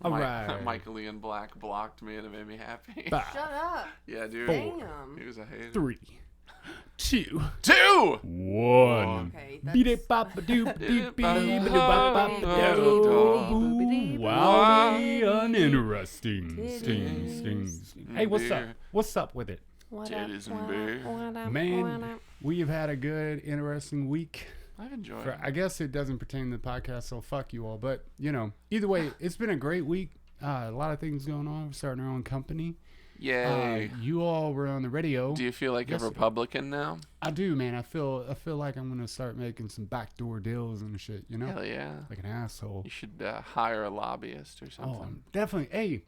All right. Michael Ian Black blocked me and it made me happy. Five, Shut up. Yeah, dude. Damn. He was a hater. 3, 2, 2! 1. Okay, Beat it, bop a doop, beep, beep, a doop, bop, bop, do. Wildly uninteresting. Stings. Hey, what's up? What's up with it? Titties and beer. Man, we've had a good, interesting week. I've enjoyed it. I guess it doesn't pertain to the podcast, so fuck you all. But, you know, either way, it's been a great week. A lot of things going on. We're starting our own company. Yay. You all were on the radio. Do you feel like a Republican now? I do, man. I feel like I'm going to start making some backdoor deals and shit, you know? Hell yeah. Like an asshole. You should hire a lobbyist or something. Oh, definitely. Hey,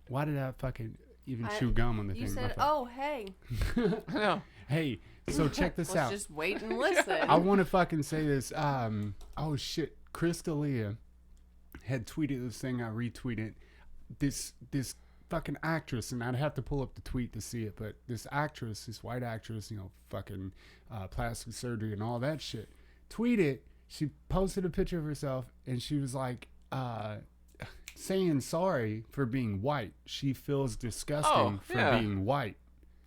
why did I fucking even chew gum on the thing? You said, oh, hey. I know. Hey, so check this out. Let's just wait and listen. I want to fucking say this. Oh, shit. Chris D'Elia had tweeted this thing. I retweeted. This fucking actress, and I'd have to pull up the tweet to see it, but this actress, this white actress, you know, fucking plastic surgery and all that shit, tweeted, she posted a picture of herself, and she was like, saying sorry for being white. She feels disgusting for being white.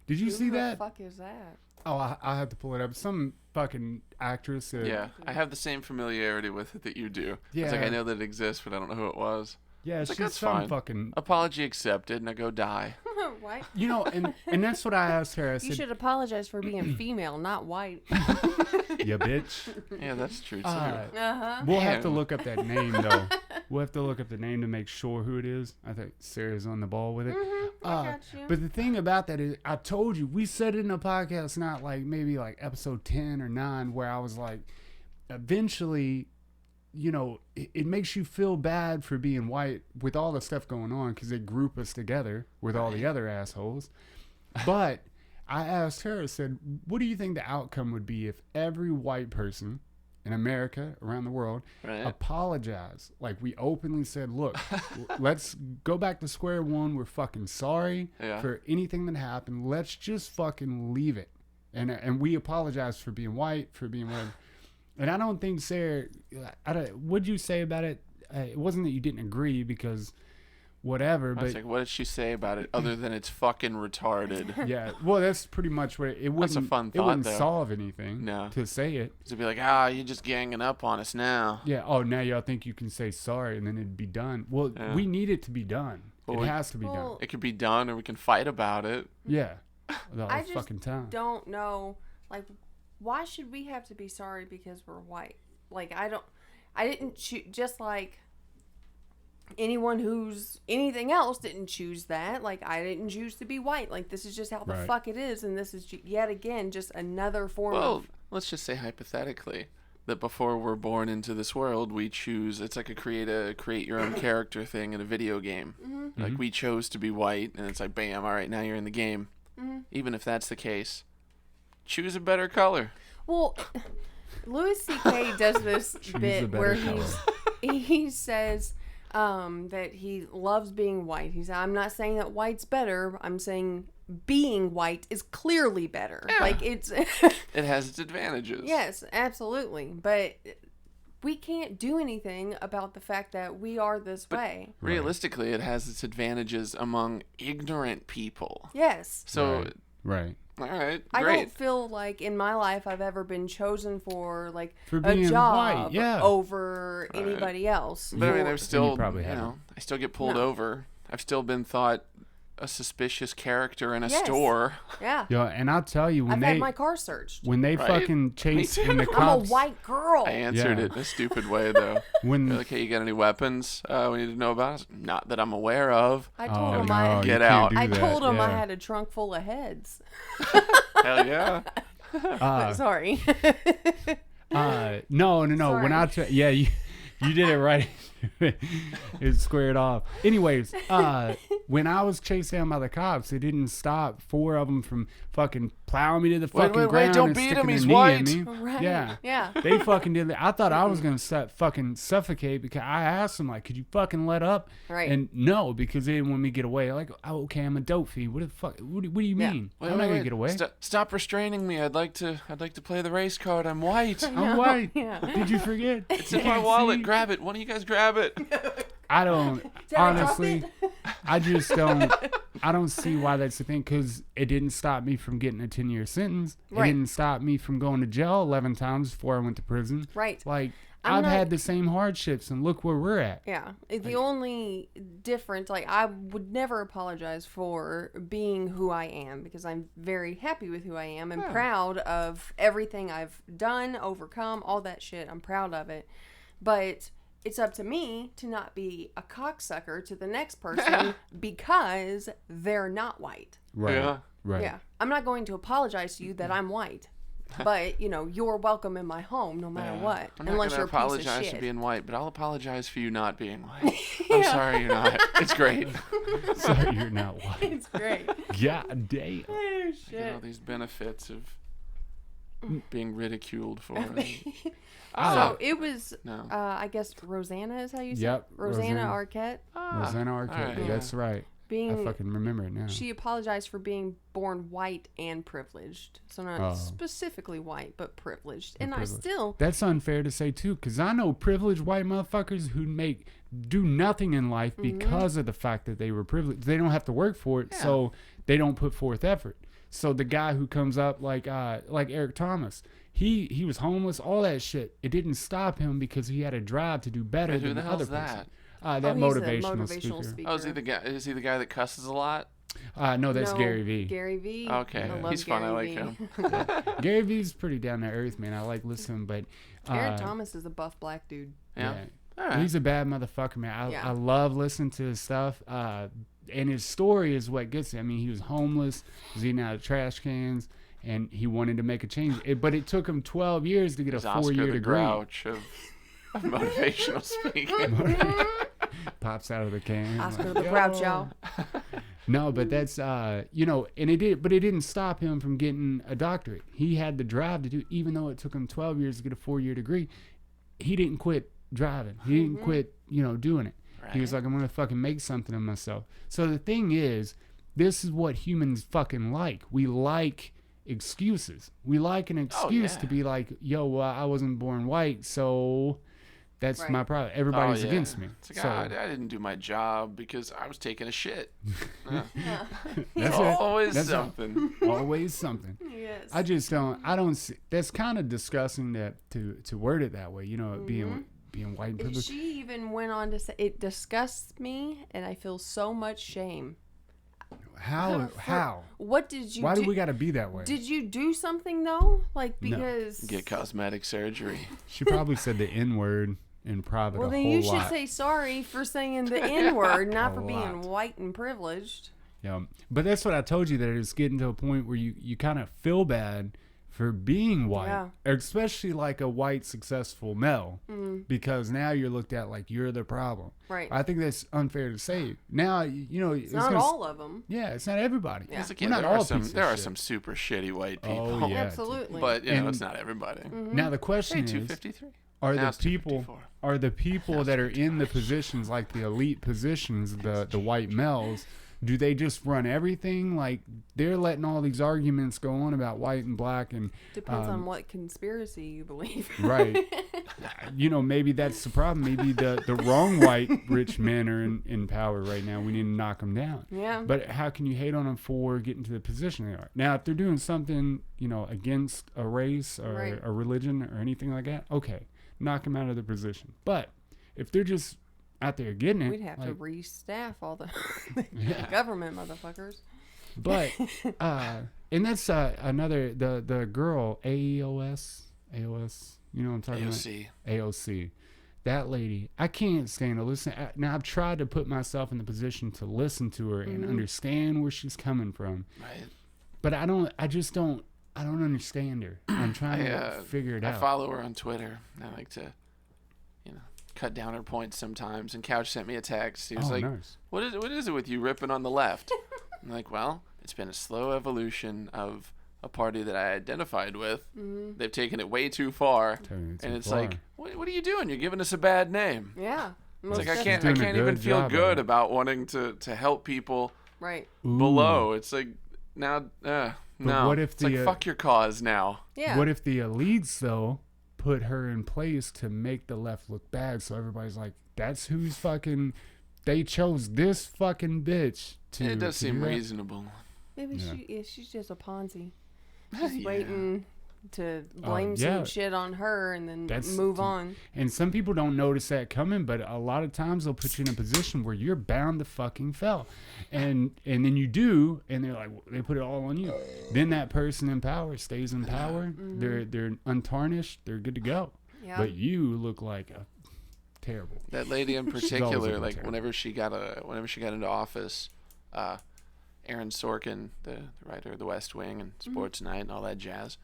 Did you see that? Who the fuck is that? Oh, I have to pull it up. Some fucking actress. Yeah, I have the same familiarity with it that you do. Yeah. It's like I know that it exists, but I don't know who it was. Yeah, it's she's like, that's some fine. fucking... Apology accepted, now go die. White? You know, and that's what I asked her. I said, You should apologize for being female, not white. you bitch. Yeah, that's true, too. We'll have to look up that name, though. We'll have to look up the name to make sure who it is. I think Sarah's on the ball with it. I got you. But the thing about that is, I told you, we said it in a podcast, not like maybe like episode 10 or 9, where I was like, eventually, you know, it makes you feel bad for being white with all the stuff going on because they group us together with all the other assholes. But I asked her, I said, what do you think the outcome would be if every white person in America, around the world, apologized? Like, we openly said, look, let's go back to square one. We're fucking sorry for anything that happened. Let's just fucking leave it. And we apologize for being white, for being whatever. And I don't think Sarah, what'd you say about it? It wasn't that you didn't agree because whatever, I was like, what did she say about it other than it's fucking retarded? Yeah, well, that's pretty much what it wouldn't. That's a fun thought, it wouldn't though. solve anything to say it. To be like, you're just ganging up on us now. Yeah, oh, now y'all think you can say sorry and then it'd be done. Well, we need it to be done. It has to be done. It could be done or we can fight about it. Yeah, the I whole fucking time. Don't know, like, why should we have to be sorry because we're white? Like, I didn't choose, just like anyone who's anything else didn't choose that. Like, I didn't choose to be white. Like, this is just how the fuck it is, and this is yet again just another form of... let's just say hypothetically that before we're born into this world, we choose, it's like a create your own character thing in a video game. Mm-hmm. Like, we chose to be white, and it's like, bam, all right, now you're in the game. Mm-hmm. Even if that's the case, choose a better color. Well, Louis C.K. does this bit where he says that he loves being white. He said, I'm not saying that white's better. I'm saying being white is clearly better. Yeah. Like, it's... It has its advantages. Yes, absolutely. But we can't do anything about the fact that we are this way. Realistically, it has its advantages among ignorant people. Yes. So... Right. All right, great. I don't feel like in my life I've ever been chosen for like a job over anybody else. But I mean, there's still, I still get pulled over. I've still been thought a suspicious character in a store. Yeah. Yeah, and I'll tell you, when I've had my car searched. When they fucking chase when the cops... I'm a white girl. I answered it in a stupid way, though. They're like, hey, you got any weapons we need to know about? Not that I'm aware of. I told him get out. I told him I had a trunk full of heads. Hell yeah. Sorry. No. Sorry. When I you did it right. It squared off. Anyways, when I was chased down by the cops, they didn't stop 4 of them from fucking plowing me to the fucking ground. Wait, don't beat him. He's white. Right. Yeah. They fucking did that. I thought I was going to fucking suffocate because I asked them, like, could you fucking let up? Right. And no, because they didn't want me to get away. Like, oh, okay, I'm a dope fiend. What the fuck? What do you mean? I'm not going to get away. Stop restraining me. I'd like to play the race card. I'm white. I'm white. Yeah. Did you forget? It's in my wallet. grab it. One of you guys grab it. I don't, Did I drop honestly, it? I just don't, I don't see why that's the thing, because it didn't stop me from getting a 10-year sentence. Right. It didn't stop me from going to jail 11 times before I went to prison. Right. Like, I'm I've not- had the same hardships, and look where we're at. Yeah. The only difference, like, I would never apologize for being who I am, because I'm very happy with who I am and proud of everything I've done, overcome, all that shit. I'm proud of it. But it's up to me to not be a cocksucker to the next person because they're not white. Right. Yeah. Right. Yeah. I'm not going to apologize to you that I'm white. But, you're welcome in my home no matter what. I'm not Unless gonna you're a piece of apologize for shit. being white, but I'll apologize for you not being white. I'm sorry you're not. It's great. Sorry, you're not white. It's great. God damn. Oh, Get shit. all these benefits of being ridiculed for it. So it was, No. I guess Rosanna is how you say Yep, it? Rosanna Rosanna. Arquette. Rosanna Arquette. alright. Yeah, that's right. Being, I fucking remember it now. she apologized for being born white and privileged. So not Oh. specifically white, but privileged. And I privileged. still, That's unfair to say too, because I know privileged white motherfuckers who do nothing in life because of the fact that they were privileged. They don't have to work for it, so they don't put forth effort. So the guy who comes up like Eric Thomas, he was homeless, all that shit. It didn't stop him because he had a drive to do better Wait, who than the the other hell's that? person. That he's the motivational speaker. Oh, is he the guy? Is he the guy that cusses a lot? No, that's No, Gary Vee. Gary Vee. Okay, I love he's fun. I Gary like Vee. him. Gary Vee's pretty down to earth, man. I like listening, but Eric Thomas is a buff black dude. Yeah. All right. he's a bad motherfucker, man. I love listening to his stuff. And his story is what gets it. I mean, he was homeless, was eating out of trash cans, and he wanted to make a change. But it took him 12 years to get a He's Oscar 4-year the degree. Grouch of motivational speaking. Pops out of the can. Oscar like, the Grouch, y'all. No, but that's and it didn't stop him from getting a doctorate. He had the drive to do, even though it took him 12 years to get a 4-year degree. He didn't quit driving. He didn't quit, doing it. He was like, I'm gonna fucking make something of myself. So the thing is, this is what humans fucking like. We like excuses. We like an excuse to be like, yo, well, I wasn't born white, so that's my problem. Everybody's against me. It's like, So I didn't do my job because I was taking a shit. that's Always That's something. always something. Yes. I don't see, that's kind of disgusting to word it that way, being white and privileged. She even went on to say, it disgusts me and I feel so much shame. How? What did you Why do? do we got to be that way? Did you do something though? Like, No. because. Get cosmetic surgery. She probably said the N word in private Well, a then whole you lot. should say sorry for saying the N word, not A for being lot. white and privileged. Yeah, but that's what I told you, that it's getting to a point where you kind of feel bad for being white, Yeah. especially like a white successful male, because now you're looked at like you're the problem. Right. I think that's unfair to say. Now It's not all of them. Yeah, it's not everybody. Yeah. It's like, We're yeah, not there all are some pieces of there are shit. some super shitty white people. Oh yeah, Absolutely. But And- it's not everybody. Now the Hey, question is, 253. are Now the it's people 254. that are in the positions, like the elite positions, the white males, do they just run everything? Like they're letting all these arguments go on about white and black and Depends on what conspiracy you believe. right. Maybe that's the problem. Maybe the wrong white rich men are in power right now. We need to knock them down. Yeah. But how can you hate on them for getting to the position they are? Now, if they're doing something, against a race or Right. a religion or anything like that, okay, knock them out of the position. But if they're just out there getting it, We'd have to like, restaff all the Yeah. government motherfuckers. But and that's another the girl AOS, you know what I'm talking AOC. about? AOC. That lady, I can't stand to listen. Now I've tried to put myself in the position to listen to her and understand where she's coming from, Right. but I don't understand her. I'm trying to figure it I out. follow her on Twitter. I like to, cut down her points sometimes. And Couch sent me a text. He was like, nice. what is it with you ripping on the left? I'm like, well, it's been a slow evolution of a party that I identified with. They've taken it way too far. Taking it too And it's far. like, what are you doing? You're giving us a bad name. Yeah. It's like, I She's can't doing a even good feel job of good it. about wanting to help people Right. below. It's like, now, no. what if it's like, the, fuck your cause now. Yeah. What if the elites though put her in place to make the left look bad. So everybody's like, that's who's fucking. They chose this fucking bitch to. It does to seem do that. reasonable. Maybe Yeah. she's just a Ponzi. She's Yeah. waiting to blame yeah. some shit on her and then That's- move on. And some people don't notice that coming, but a lot of times they'll put you in a position where you're bound to fucking fail. And then you do, and they're like, they put it all on you. Then that person in power stays in power. They're untarnished. They're good to go. Yeah. But you look like a terrible. That lady in always particular, looking like terrible. whenever she got into office, Aaron Sorkin, the writer of The West Wing and Sports Night and all that jazz,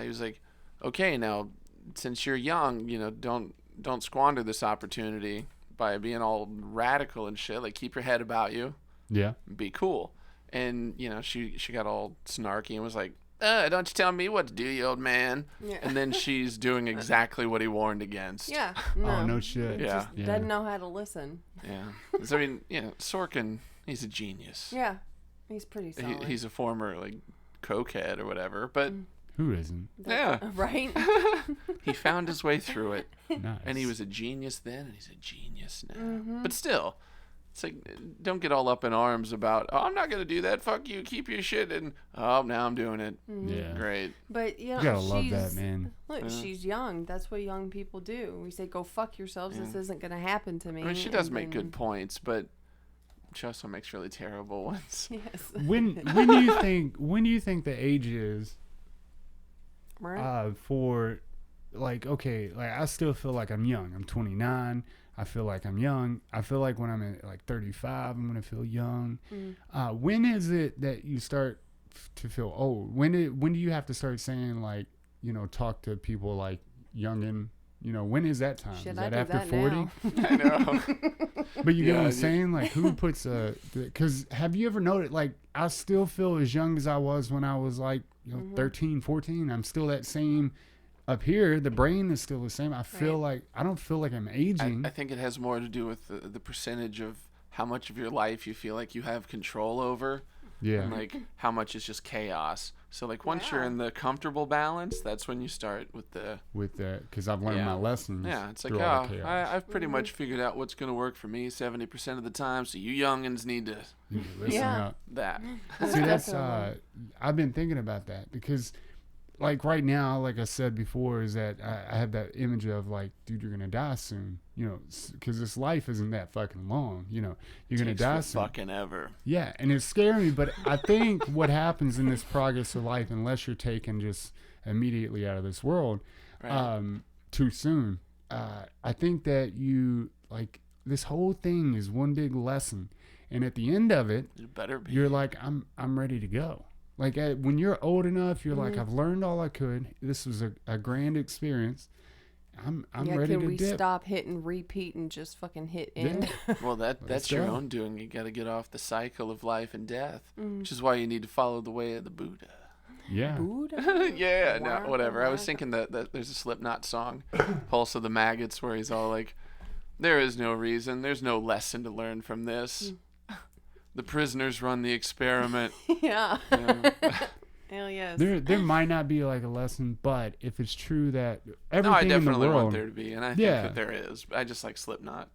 he was like, okay, now since you're young, don't squander this opportunity by being all radical and shit. Like, keep your head about you, Yeah. be cool. And she got all snarky and was like, don't you tell me what to do, you old man. Yeah. And then she's doing exactly what he warned against. Yeah. Oh, no shit. Yeah. Just doesn't know how to listen. Yeah. So, I mean, Sorkin, he's a genius. Yeah. He's pretty solid. He's a former, like, cokehead or whatever, but Who isn't? yeah. Right? He found his way through it. Nice. And he was a genius then, and he's a genius now. But still, it's like, don't get all up in arms about, oh, I'm not going to do that. Fuck you. Keep your shit. And, oh, now I'm doing it. Yeah. Great. But, You gotta love that, man. Look, she's young. That's what young people do. We say, go fuck yourselves. This isn't going to happen to me. I mean, she does And make then- good points, but she also makes really terrible ones. Yes. When do you think the age is Right? for, like, okay, like, I still feel like I'm young. I'm 29. I feel like I'm young. I feel like when I'm at like 35, I'm gonna feel young. When is it that you start to feel old? When do you have to start saying, like, talk to people like youngin? When is that time? Shit, Is I that do after that 40? now. I know. But you get what Yeah, I'm saying? Like, who puts because have you ever noticed, like, I still feel as young as I was when I was like, 13, 14. I'm still that same up here. The brain is still the same. I feel like, I don't feel like I'm aging. I think it has more to do with the percentage of how much of your life you feel like you have control over. Yeah. And, like, how much is just chaos. So, like, once you're Yeah. in the comfortable balance, that's when you start with the... With that, because I've learned Yeah. my lessons. Yeah, it's like, through all the chaos. I've pretty much figured out what's going to work for me 70% of the time, so you youngins need to... You listen Yeah. up. that. See, that's Definitely. I've been thinking about that because, like, right now, like I said before, is that I have that image of, like, dude, you're gonna die soon, because this life isn't that fucking long, you're gonna Takes die for soon. fucking ever. Yeah, and it's scary, but I think what happens in this progress of life, unless you're taken just immediately out of this world, Right. too soon, I think that this whole thing is one big lesson, and at the end of it, It better be. you're like, I'm ready to go. Like, when you're old enough, you're like, I've learned all I could. This was a grand experience. I'm ready can to we dip. stop, hit, and repeat and just fucking hit end? Well, that's your go. own doing. You got to get off the cycle of life and death, which is why you need to follow the way of the Buddha. Yeah. Buddha? Yeah, no, Wow, whatever. I was wow. thinking that there's a Slipknot song, Pulse of the Maggots, where he's all like, there is no reason, there's no lesson to learn from this. The prisoners run the experiment. Yeah. Yeah. Hell yes. There might not be like a lesson, but if it's true that No, everything I in the definitely world, want there to be, and I think Yeah. that there is. I just like Slipknot.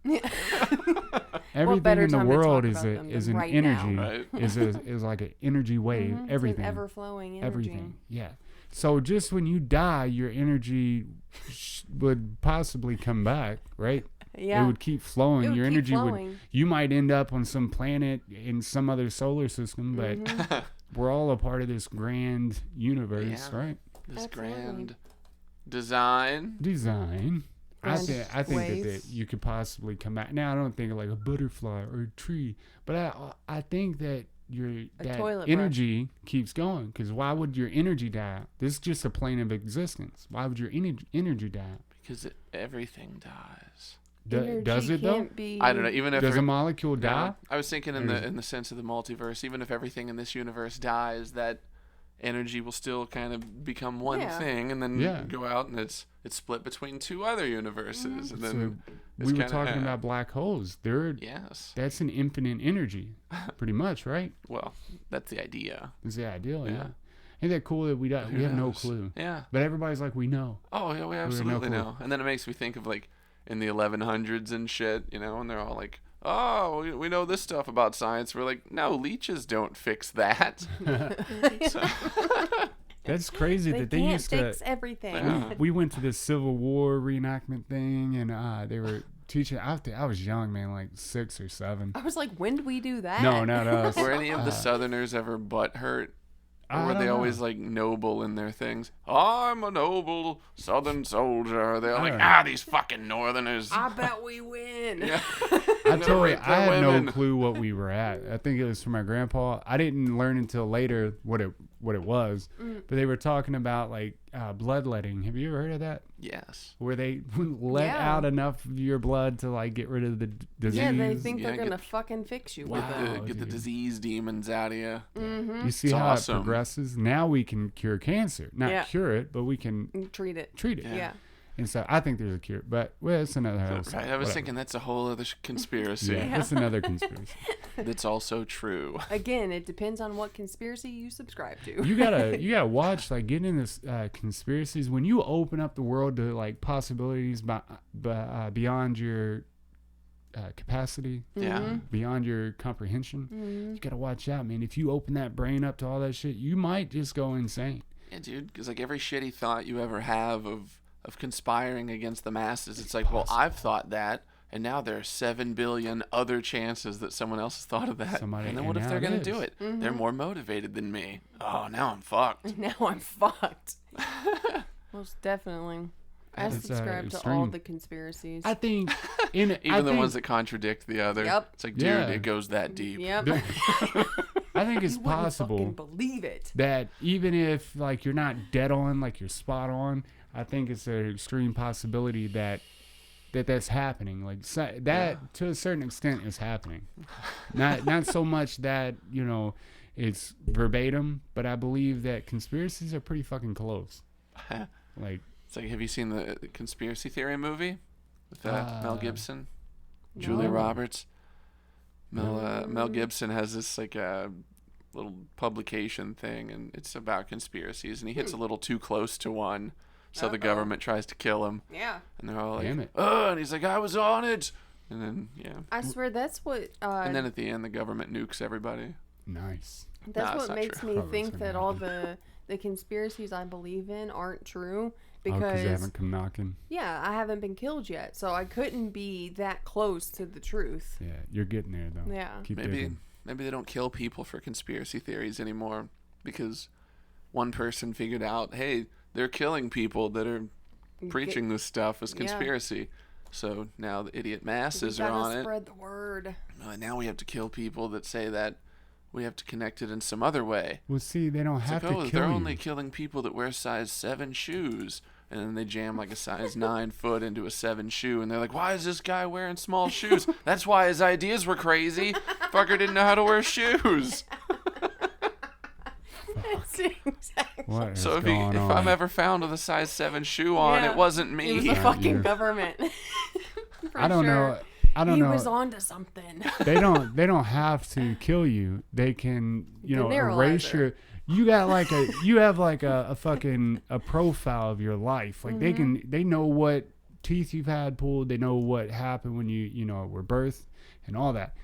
everything better in the time to world talk is about them is than an right now. energy, Right. is like an energy wave. It's Everything, an ever-flowing energy. everything. Yeah. So just when you die, your energy would possibly come back, right? Yeah. It would keep flowing. It would Your keep energy would. flowing. You might end up on some planet in some other solar system, but Mm-hmm. we're all a part of this grand universe, Yeah. right? This Absolutely. grand design. Design. I Grand think that wave. you could possibly come back. Now I don't think of like a butterfly or a tree, but I think that that toilet brush. energy keeps going. Because why would your energy die? This is just a plane of existence. Why would your energy die? Because everything dies. Energy Does it though? can't be- I don't know. Even if Does a it- molecule die? No, I was thinking Or is in the sense of the multiverse, even if everything in this universe dies, that energy will still kind of become one Yeah. thing, and then Yeah. go out and it's split between two other universes, and then So it's we were kinda- talking about black holes. yes. That's an infinite energy, pretty much, right? Well, that's the idea. Is the ideal, yeah. Yeah. Ain't that cool that we have no knows? clue? Yeah. But everybody's like, we know. Oh, yeah, we absolutely clue. know. And then it makes me think of, like, in the 1100s and shit, you know, and they're all like, oh, we know this stuff about science. We're like, no, leeches don't fix that. So, That's crazy that they can't used fix to. everything. Yeah. We went to this Civil War reenactment thing, and they were teaching. I was young, man, like 6 or 7. I was like, when did we do that? No, not us. were any of the Southerners ever butthurt? Or I were don't they know. always, like, noble in their things? I'm a noble Southern soldier. They're like, don't know. these fucking Northerners. I bet we win. Yeah. I told you, Right, I had women. no clue what we were at. I think it was from my grandpa. I didn't learn until later what it was. But they were talking about like bloodletting. Have you ever heard of that? Yes. Where they let Yeah. out enough of your blood to like get rid of the disease. Yeah, they think Yeah, they're get- gonna fucking fix you Wow. with it. Get the dude. disease demons out of you. Mm-hmm. You see It's how awesome. it progresses. Now we can cure cancer. Not Yeah. cure it, but we can Treat it. treat it. Yeah. And so I think there's a cure. But well, it's another Right. episode. I was Whatever. thinking that's a whole other conspiracy. Yeah, that's another conspiracy. That's also true. Again, it depends on what conspiracy you subscribe to. You gotta watch, like, getting in this conspiracies. When you open up the world to like possibilities beyond your capacity, Yeah. beyond your comprehension, you gotta watch out, man. If you open that brain up to all that shit, you might just go insane. Yeah, dude, because like every shitty thought you ever have of conspiring against the masses, it's like, well, I've thought that, and now there are 7 billion other chances that someone else has thought of that. Somebody- and then and what if now they're it gonna is. do it? They're more motivated than me. Oh, now I'm fucked. Now I'm fucked. Most definitely. I It's, subscribe to all extreme. the conspiracies. I think in Even the ones that contradict the other. Yep. It's like, dude, Yeah. it goes that deep. Yep. I think it's You wouldn't possible fucking believe it. that even if like you're not dead on, like you're spot on, I think it's an extreme possibility that's happening. Like that to a certain extent is happening. Not so much that it's verbatim, but I believe that conspiracies are pretty fucking close. Like It's like, have you seen the conspiracy theory movie with Mel Gibson, Julia No. Roberts? Mel Gibson has this like little publication thing, and it's about conspiracies, and he hits a little too close to one, so the government tries to kill him, Yeah. and they're all like, Damn it. "Oh!" And he's like, "I was on it," and then I swear that's what and then at the end, the government nukes everybody. nice. Nah, that's it's what not makes true. me Probably think it's gonna that all the conspiracies I believe in aren't true Because they because haven't come knocking. yeah, I haven't been killed yet, so I couldn't be that close to the truth. Yeah, you're getting there though. Yeah. Keep Maybe digging. maybe they don't kill people for conspiracy theories anymore because one person figured out, hey, they're killing people that are preaching this stuff as Yeah. conspiracy. So now the idiot We masses are gotta on it. spread the word. Now we have to kill people that say that we have to connect it in some other way. Well, see, they don't It's have like, to oh, kill they're you. only killing people that wear size 7 shoes. And then they jam like a size 9 foot into a 7 shoe. And they're like, why is this guy wearing small shoes? That's why his ideas were crazy. Fucker didn't know how to wear shoes. That's exactly. What is So if going on? I'm ever found with a size 7 shoe on, Yeah. it wasn't me. It was the Yeah, fucking yeah. government. For I don't sure. know. I don't he know. was onto something. They don't have to kill you. They can, erase neuralizer. your. You have like a fucking a profile of your life. Like they know what teeth you've had pulled. They know what happened when you were birthed and all that.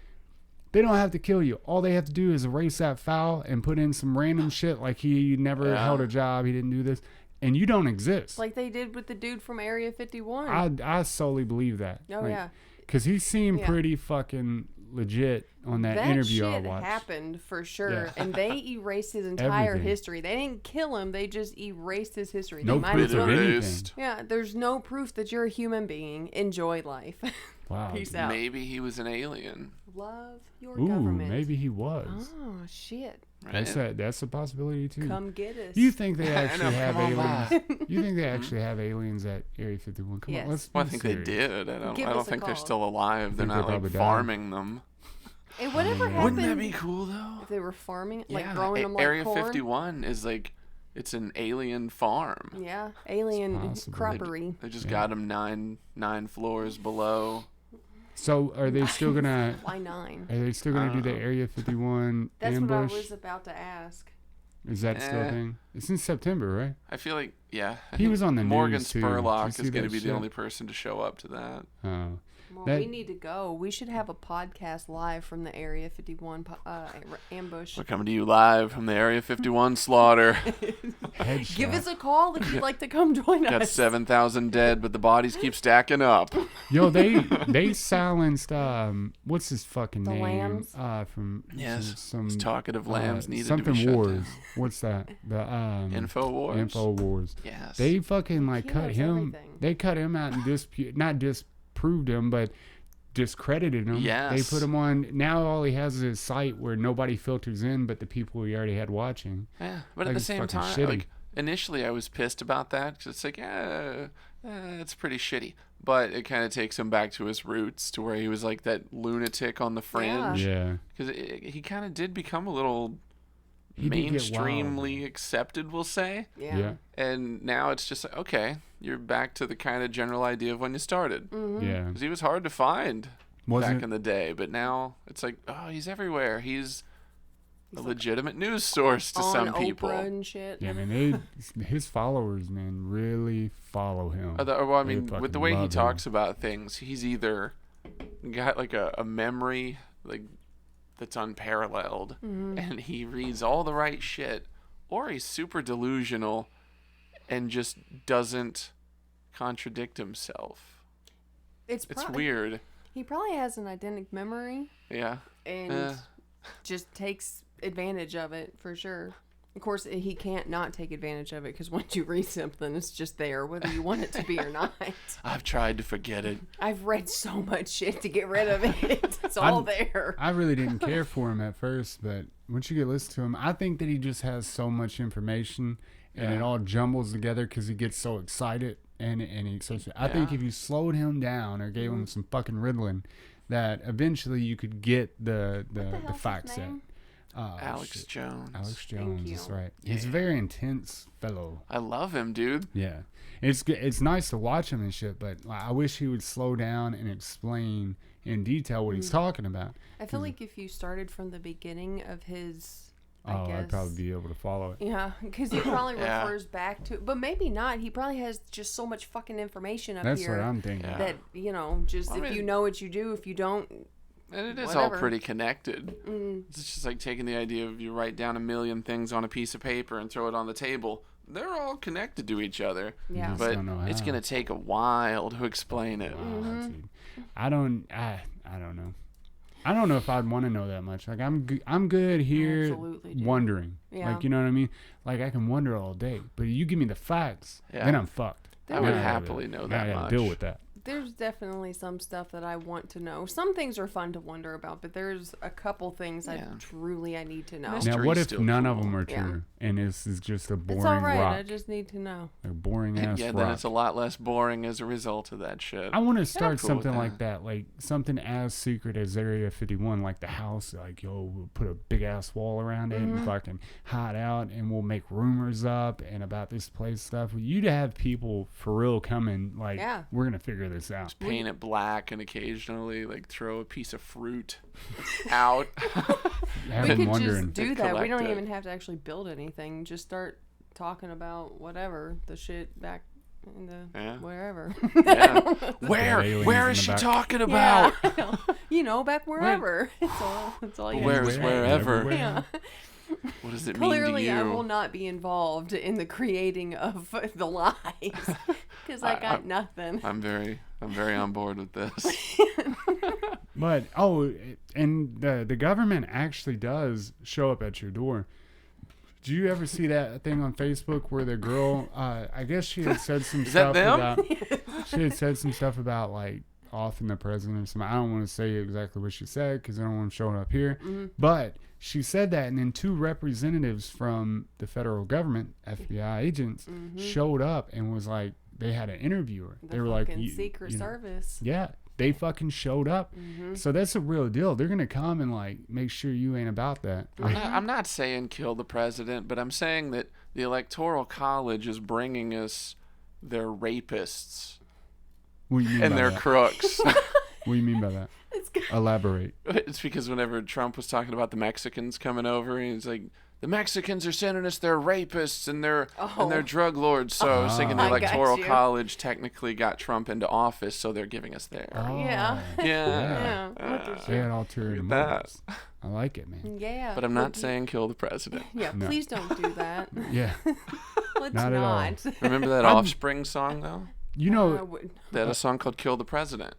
They don't have to kill you. All they have to do is erase that file and put in some random shit like he never held a job. He didn't do this. And you don't exist. Like they did with the dude from Area 51. I solely believe that. Oh, yeah. Because he seemed Yeah. pretty fucking legit on that interview I shit watched. happened for sure. Yeah. And they erased his entire Everything. history. They didn't kill him. They just erased his history. No they might proof as of well. anything. Erased. Yeah, there's no proof that you're a human being. Enjoy life. Wow. Peace out. Maybe he was an alien. Love your Ooh, government. maybe he was. Oh, shit. Right? That's a possibility too. Come get us. Do you think they I actually know, have come on aliens? You think they actually have aliens at Area 51? Come Yes. on, let's Well, I be think serious. they did. I Give don't us a think they're call. still alive. They're Think not they like probably died. farming them. And whatever happened. Wouldn't that be cool though? If they were farming, Yeah, like growing them like Area corn. 51 is like, it's an alien farm. Yeah, alien possible. croppery. They just got them nine floors below. So are they still gonna? Why 9? Are they still gonna do the Area 51 That's ambush? what I was about to ask. Is that still a thing? It's in September, right? I feel like, yeah. He was on the Morgan news, too. Spurlock Did you is see going to that be shit? the only person to show up to that. Oh. Well, That- we need to go. We should have a podcast live from the Area 51 ambush. We're coming to you live from the Area 51 slaughter. Headshot. Give us a call if you'd like to come join Got us. 7,000 dead, but the bodies keep stacking up. Yo, they silenced what's his fucking The name? Lambs? From Yes, some talkative lambs needed something to be shut wars. down. What's that? The Infowars? Infowars. Yes. They fucking like He cut knows him. everything. They cut him out and not disproved him, but discredited him. Yes. They put him on. Now all he has is his site where nobody filters in, but the people he already had watching. Yeah, but Like, at the it's same fucking time, shitty. like initially I was pissed about that because it's like, it's pretty shitty. But it kind of takes him back to his roots, to where he was like that lunatic on the fringe. Yeah. Because he kind of did become a little He did get mainstreamly accepted, we'll say. Yeah. And now it's just like, okay, you're back to the kind of general idea of when you started. Yeah. Because he was hard to find back Wasn't in the day, but now it's like, oh, he's everywhere. He's a legitimate news source to on some Oprah people. and shit. Yeah, man, his followers, man, really follow him. Well, I mean, They with the fucking way he love talks him. about things, he's either got like a memory like that's unparalleled, and he reads all the right shit, or he's super delusional and just doesn't contradict himself. It's Weird. He probably has an eidetic memory Yeah. and just takes advantage of it for sure. Of course, he can't not take advantage of it because once you read something, it's just there, whether you want it to be or not. I've tried to forget it. I've read so much shit to get rid of it. It's all there. I really didn't care for him at first, but once you get listened to him, I think that he just has so much information and it all jumbles together because he gets so excited and he starts. I think if you slowed him down or gave him some fucking Ritalin, that eventually you could get the facts set. Alex Jones. Alex Jones, that's you. right. He's a very intense fellow. I love him, dude. Yeah, it's nice to watch him and shit, but I wish he would slow down and explain in detail what he's talking about. I feel like if you started from the beginning of his, I guess. I'd probably be able to follow it. Yeah, because he probably refers back to, but maybe not. He probably has just so much fucking information up That's here what I'm thinking. Yeah. that, just Well, I if you mean- know what you do, if you don't, And it is Whatever. all pretty connected. It's just like taking the idea of you write down a million things on a piece of paper and throw it on the table. They're all connected to each other. Yeah. Just But don't know it's how. going to take a while to explain it. Dude. I don't know. I don't know if I'd want to know that much. Like I'm good here Absolutely do. wondering. Yeah. Like, you know what I mean? Like I can wonder all day, but you give me the facts, Yeah. then I'm fucked. I would Now happily gotta- know now I that gotta much. deal with that. there's definitely some stuff that I want to know. Some things are fun to wonder about, but there's a couple things I need to know. Mystery. Now, what if still none of cool. them are Yeah. true, and this is just a boring It's all right. rock, I just need to know. a boring ass Yeah, rock? then it's a lot less boring as a result of that shit. I want to start cool with something like that, like something as secret as Area 51, like the house. Like, yo, we'll put a big ass wall around it and fucking hide out, and we'll make rumors up and about this place stuff. You'd have people for real coming, like, Yeah. we're gonna figure this out. Paint it black and occasionally like throw a piece of fruit out. Have We them could wondering. just do that. We collect don't it. even have to actually build anything. Just start talking about whatever the shit back in the wherever. Yeah. aliens Where in is the she back. talking about? Back wherever. It's all you Where have to is say. wherever? Everywhere. Yeah. What does it mean Clearly, to I you? will not be involved in the creating of the lies because I got nothing. I'm very on board with this. But and the government actually does show up at your door. Do you ever see that thing on Facebook where the girl, I guess she had said some Is that stuff them? about, she had said some stuff about like offing the president or something. I don't want to say exactly what she said because I don't want to show it up here. But she said that, and then two representatives from the federal government, FBI agents, showed up and was like, they had an interviewer. They were like, Secret Service. yeah, they fucking showed up. So that's a real deal. They're gonna come and like make sure you ain't about that. I'm not saying kill the president, but I'm saying that the Electoral College is bringing us their rapists What do you mean and by their that? crooks. What do you mean by that? Elaborate. It's because whenever Trump was talking about the Mexicans coming over, he's like, the Mexicans are sending us their rapists and their drug lords. So I was thinking the I got Electoral you. College technically got Trump into office, so they're giving us their. Oh, Yeah. Yeah. Look at They you. had ulterior Look at that. motives. I like it, man. Yeah. But I'm Look not at- saying kill the president. Yeah, No. please don't do that. Yeah. Let's Not at all. not. Remember that Offspring song, though? You I know, would- They had a song called Kill the President.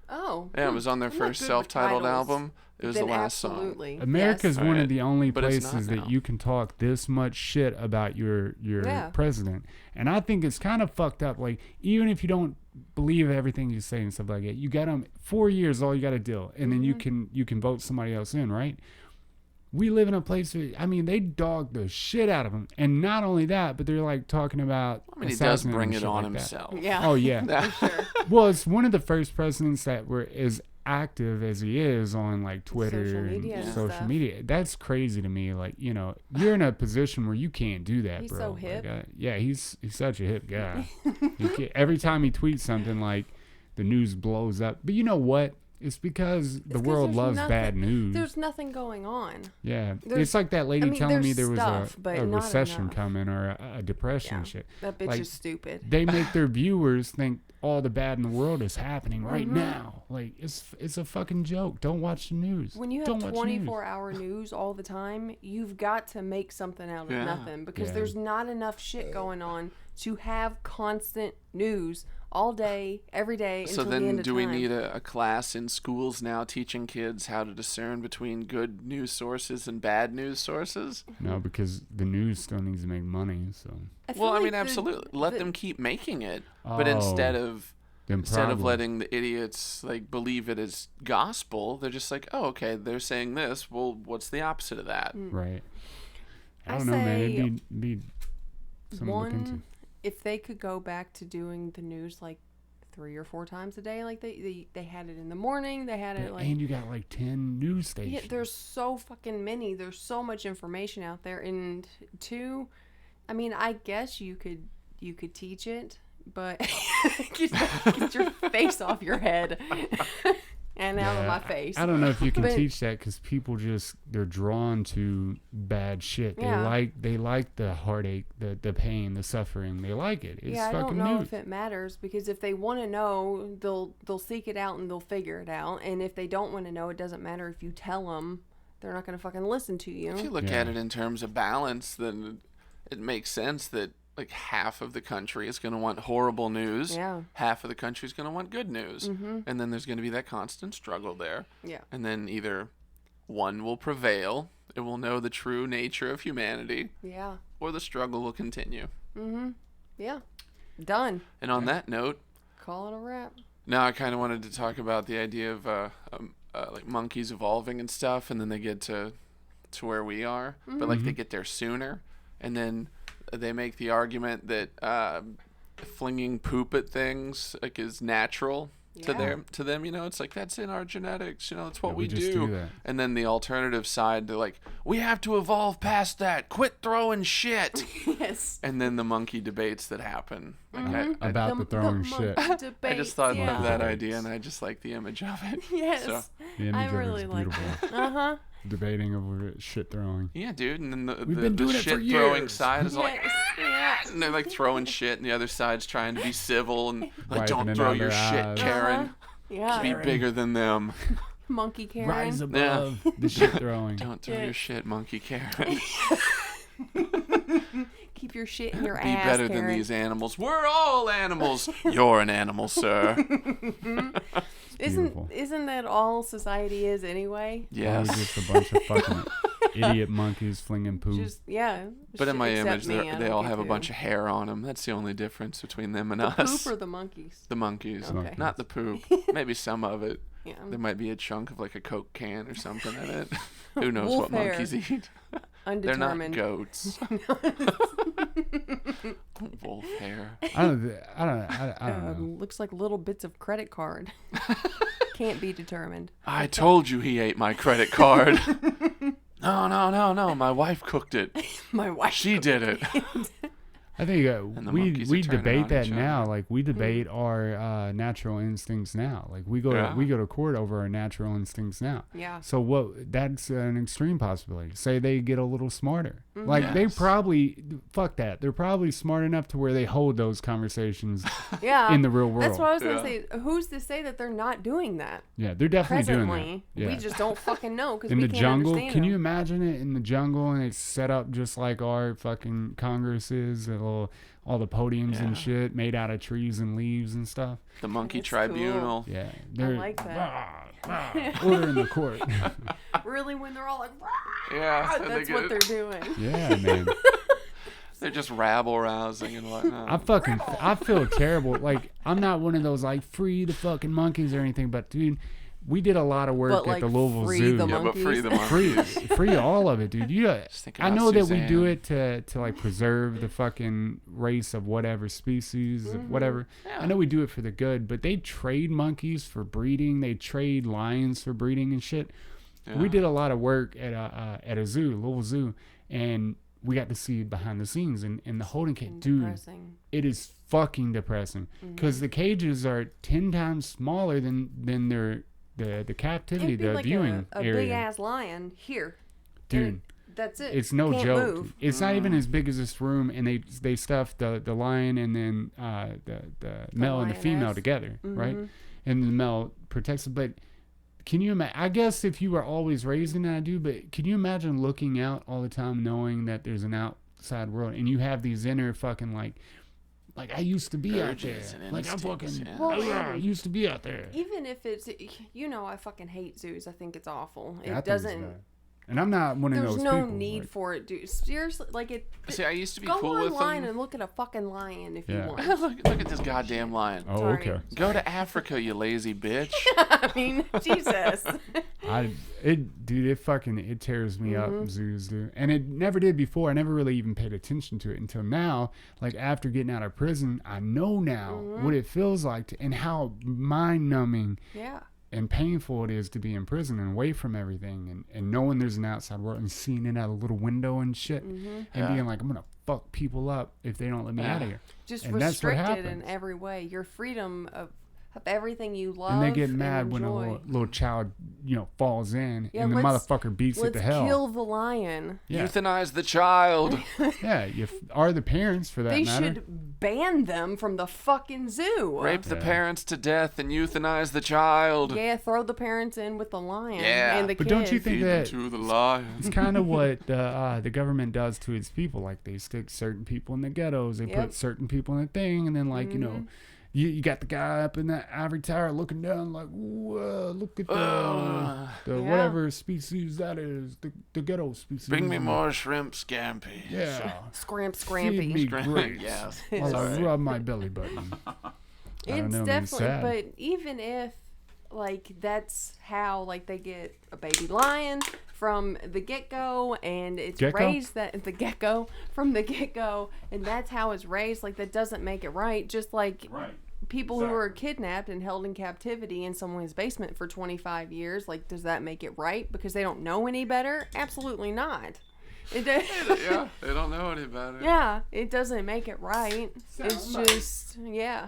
Oh. Yeah, it was on their I'm not first good with self-titled titles. album. It was Then the last song. absolutely. America's Yes. one Right. of the only But it's places not that now. you can talk this much shit about your Yeah. president. And I think it's kind of fucked up. Like, even if you don't believe everything you say and stuff like that, you got them 4 years, all you got to do. And then Mm-hmm. you can vote somebody else in, right? We live in a place where, I mean, they dog the shit out of him. And not only that, but they're like talking about. I mean, he does assassinating bring and it shit on like that. himself. Yeah. Oh, yeah. For sure. Well, it's one of the first presidents that were as active as he is on like Twitter Social and media and social stuff. media. That's crazy to me. Like, you know, you're in a position where you can't do that, He's bro. so Like, hip. yeah, he's such a hip guy. Every time he tweets something, like the news blows up. But you know what? It's because the 'cause world there's loves nothing- bad news. There's nothing going on. Yeah, there's- it's like that lady I mean, telling me there's there was stuff, but a not recession enough. coming or a depression Yeah. and shit. That bitch Like, is stupid. They make their viewers think all the bad in the world is happening right Mhm. now. Like, it's a fucking joke. Don't watch the news. When you have Don't watch the news. 24-hour news all the time, you've got to make something out of Yeah. nothing because Yeah. there's not enough shit going on to have constant news all day, every day So until the end then of do we time. need a class in schools now teaching kids how to discern between good news sources and bad news sources? No, because the news still needs to make money. So feel Well, I like mean, the- absolutely. Let the- them keep making it. But Oh, instead of then probably. letting the idiots like believe it as gospel, they're just like, oh, okay, they're saying this. Well, what's the opposite of that? Right. I I don't know, man. say It'd be something to look into. One, if they could go back to doing the news like 3 or 4 times a day, like they had it in the morning, they had it like And you got like 10 news stations. yeah, there's so fucking many. There's so much information out there. And 2, I mean, I guess you could teach it, but get your face off your head and out of my face. I don't know if you can But- teach that because people they're drawn to bad shit. Yeah. They like the heartache, the pain, the suffering. They like it. It's Yeah, I fucking don't know news. if it matters because if they want to know, they'll seek it out and they'll figure it out. And if they don't want to know, it doesn't matter if you tell them. They're not going to fucking listen to you. If you look Yeah. at it in terms of balance, then it makes sense that like half of the country is going to want horrible news. Yeah. Half of the country is going to want good news. And then there's going to be that constant struggle there. Yeah. And then either one will prevail, it will know the true nature of humanity, Yeah. or the struggle will continue. Yeah. Done. And on that note, Call it a wrap. now I kind of wanted to talk about the idea of like monkeys evolving and stuff, and then they get to where we are, but like they get there sooner, and then they make the argument that flinging poop at things like is natural to them. You know, it's like that's in our genetics. You know, it's what Yeah, we we just do that. And then the alternative side, they're like, we have to evolve past that. Quit throwing shit. Yes. And then the monkey debates that happen. Like About the throwing shit. I just thought yeah. of that Debates. idea, and I just like the image of it. Yes. So, The image I of it is really like beautiful. it. Uh-huh. Debating over shit throwing. yeah, dude. And then We've been the doing it for shit throwing years. side is like, Yes. Yeah. and they're like throwing shit, and the other side's trying to be civil and like, Wiping don't it throw on your their shit, eyes. Karen. Yeah. Be bigger than them. Monkey Karen. Rise above the shit throwing. Don't throw Yeah. your shit, monkey Karen. Keep your shit in your Be ass, better Karen. than these animals. We're all animals. You're an animal, sir. Beautiful. Isn't that all society is anyway? Yes. We're just a bunch of fucking idiot monkeys flinging poop. Just yeah. But in my except image, me, I they don't all get have a to. bunch of hair on them. That's the only difference between them and The us. poop or the monkeys. The monkeys, Okay. not the poop. Maybe some of it. Yeah. There might be a chunk of like a Coke can or something in it. Who knows Wolf what hair. monkeys eat? They're not Undetermined. goats. Wolf hair. I don't know. Looks like little bits of credit card. Can't be determined. I told you he ate my credit card. No. My wife cooked it. My wife. She did it. I think And the we monkeys are turning debate on that each now. other. Like we debate our natural instincts now. Like we go to court over our natural instincts now. Yeah. So that's an extreme possibility. Say they get a little smarter. Like they probably fuck that. They're probably smart enough to where they hold those conversations in the real world. That's what I was gonna say. Who's to say that they're not doing that? Yeah, they're definitely doing Presently, that. Yeah. we just don't fucking know because in we the can't jungle, understand can them. you imagine it in the jungle and it's set up just like our fucking Congress is, all the podiums and shit made out of trees and leaves and stuff. The monkey That's tribunal. Yeah, I like that. Order in the court. Really, when they're all like, Yeah, that's what they're doing. Yeah, man. They're just rabble rousing and whatnot. I feel terrible. Like I'm not one of those like free the fucking monkeys or anything, but dude, we did a lot of work But, at the like, Louisville free Zoo. the Yeah, but free the free, monkeys. free all of it, dude. Just I about know that we do Suzanne. it to like preserve the fucking race of whatever species of whatever. Yeah. I know we do it for the good, but they trade monkeys for breeding. They trade lions for breeding and shit. Yeah. We did a lot of work at a zoo, Louisville Zoo, and we got to see behind the scenes and the holding cage. Dude, Depressing. it is fucking depressing because the cages are 10 times smaller than the captivity, It'd be the like viewing a area. big ass lion here, Dude, And that's it. it's no Can't joke. move. It's not even as big as this room, and they stuffed the lion and then the male and the female lioness. together, right? And the male protects it. But can you imagine? I guess if you were always raised in that, I do. But can you imagine looking out all the time, knowing that there's an outside world, and you have these inner fucking like I used to be out there. Urges and Like I fucking instincts, yeah. oh yeah, I used to be out there. Even if it's, I fucking hate zoos. I think it's awful. Yeah, I It think it's doesn't. bad. And I'm not one of There's those no people. need like, for it, dude. Seriously, like it. See, I used to be Go cool with online them. and look at a fucking lion if Yeah. you want. look at this goddamn lion. Oh, Sorry. okay. Go to Africa, you lazy bitch. I mean, Jesus. It tears me up, zoos do. And it never did before. I never really even paid attention to it until now. Like after getting out of prison, I know now what it feels like and how mind numbing Yeah. and painful it is to be in prison and away from everything and knowing there's an outside world and seeing it out a little window and shit and being like, I'm gonna fuck people up if they don't let me out of here. Just And that's what restricted in happens. every way. Your freedom of everything you love. And they get mad when a enjoy. little child, falls in Yeah, and the let's- motherfucker beats it Let's to hell. kill the lion. Yeah. Euthanize the child. Yeah, are the parents for that They matter. should ban them from the fucking zoo. Rape the Yeah. parents to death and euthanize the child. Yeah, throw the parents in with the lion Yeah. and the But kids. don't you think Feed them that to the lion. it's kind of what the government does to its people? Like they stick certain people in the ghettos, they Yep. put certain people in a thing, and then you got the guy up in that ivory tower looking down like, whoa, look at the Yeah. whatever species that is, the ghetto species. Bring me more shrimp scampi. Yeah. Scramp, Feed me scrampy. grapes Yes. while I Sorry. rub my belly button. I don't It's know, man, definitely, sad. but even if, like, that's how, like, they get a baby lion from the get-go, and it's Gecko? raised that, the gecko, from the get-go, and that's how it's raised, like, that doesn't make it right, just like Right. people who are kidnapped and held in captivity in someone's basement for 25 years, like, does that make it right because they don't know any better? Absolutely not. It Yeah, they don't know any better. yeah, it doesn't make it right. It's just, yeah.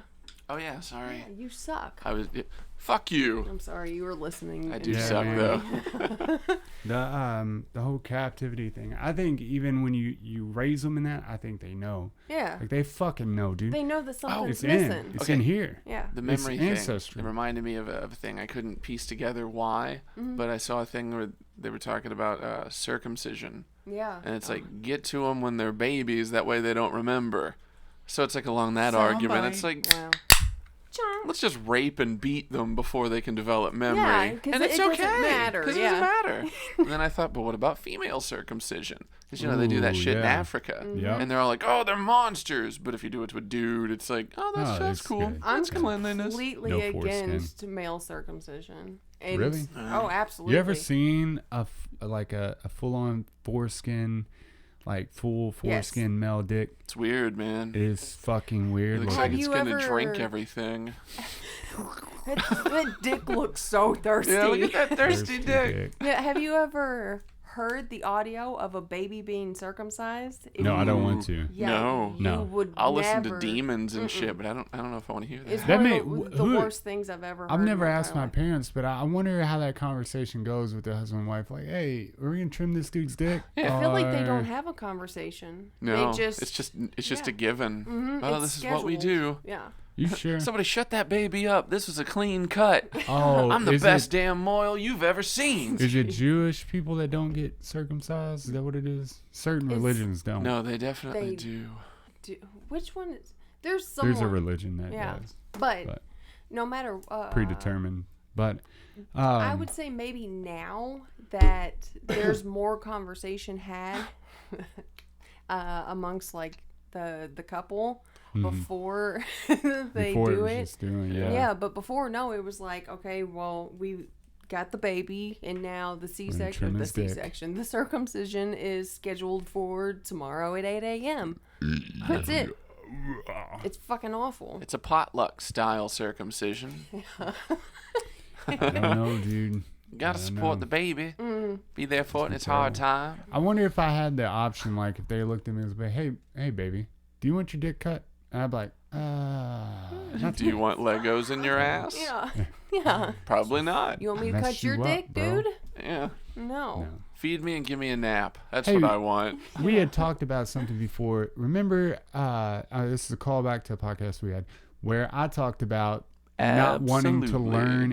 Oh yeah, sorry. Yeah, you suck. Fuck you. I'm sorry, you were listening. I do Yeah, suck man. though. The whole captivity thing. I think even when you raise them in that, I think they know. Yeah. Like they fucking know, dude. They know that something's It's missing. in. It's Okay. in here. Yeah. The It's memory thing. ancestry. It reminded me of a thing. I couldn't piece together why, but I saw a thing where they were talking about circumcision. Yeah. And it's like, get to them when they're babies, that way they don't remember. So it's like along that argument. It's like, Wow. Chong. let's just rape and beat them before they can develop memory. Yeah, 'cause and it's it doesn't okay. matter, Because yeah. it doesn't matter. And then I thought, but what about female circumcision? Because, they do that Ooh, shit in yeah. Africa. Yep. And they're all like, oh, they're monsters. But if you do it to a dude, it's like, oh, that's it's cool. good. I'm That's cleanliness. completely No foreskin. against male circumcision. And Really? Oh, absolutely. You ever seen a full-on foreskin, like full foreskin male dick? It's weird, man. It is fucking It weird. looks looking. like it's you going to ever- drink everything. that dick looks so thirsty. Yeah, look at that thirsty dick. Yeah, have you ever heard the audio of a baby being circumcised, No, I don't want to. Yeah, No. you would I'll never, listen to demons and shit, but I don't know if I want to hear that. It's That one may- of the who- worst things I've ever heard. I've never in my asked my entire life. parents, but I wonder how that conversation goes with the husband and wife. Like, hey, are we gonna trim this dude's dick? I feel like they Or- don't have a conversation. No, They just, it's just yeah. a given. Mhm, Oh, it's this is what we scheduled. do. Yeah. You sure? Somebody shut that baby up. This was a clean cut. Oh, I'm the is best It, damn moil you've ever seen. is it Jewish people that don't get circumcised? Is that what it is? Certain It's- religions don't. No, they definitely They- do. Which one is? There's some. There's a religion that Yeah. does But no matter predetermined, but I would say maybe now that there's more conversation had amongst like the couple before they before it do was it. just doing, Yeah, but before, no, it was like, okay, well, we got the baby, and now the trim C-section, his dick. the circumcision is scheduled for tomorrow at 8 a.m. That's it. It's fucking awful. It's a potluck style circumcision. I don't know, dude. You gotta I don't support know. the baby. Be there for it in its terrible. hard time. I wonder if I had the option, like if they looked at me and was like, hey, baby, do you want your dick cut? And I'd be like, Do you want Legos in your ass? Yeah. Yeah. Probably not. You want me to Mess cut your you up, dick, bro. dude? Yeah. No. Feed me and give me a nap. That's Hey, what I want. We had talked about something before. Remember, this is a callback to a podcast we had where I talked about not wanting to Absolutely. learn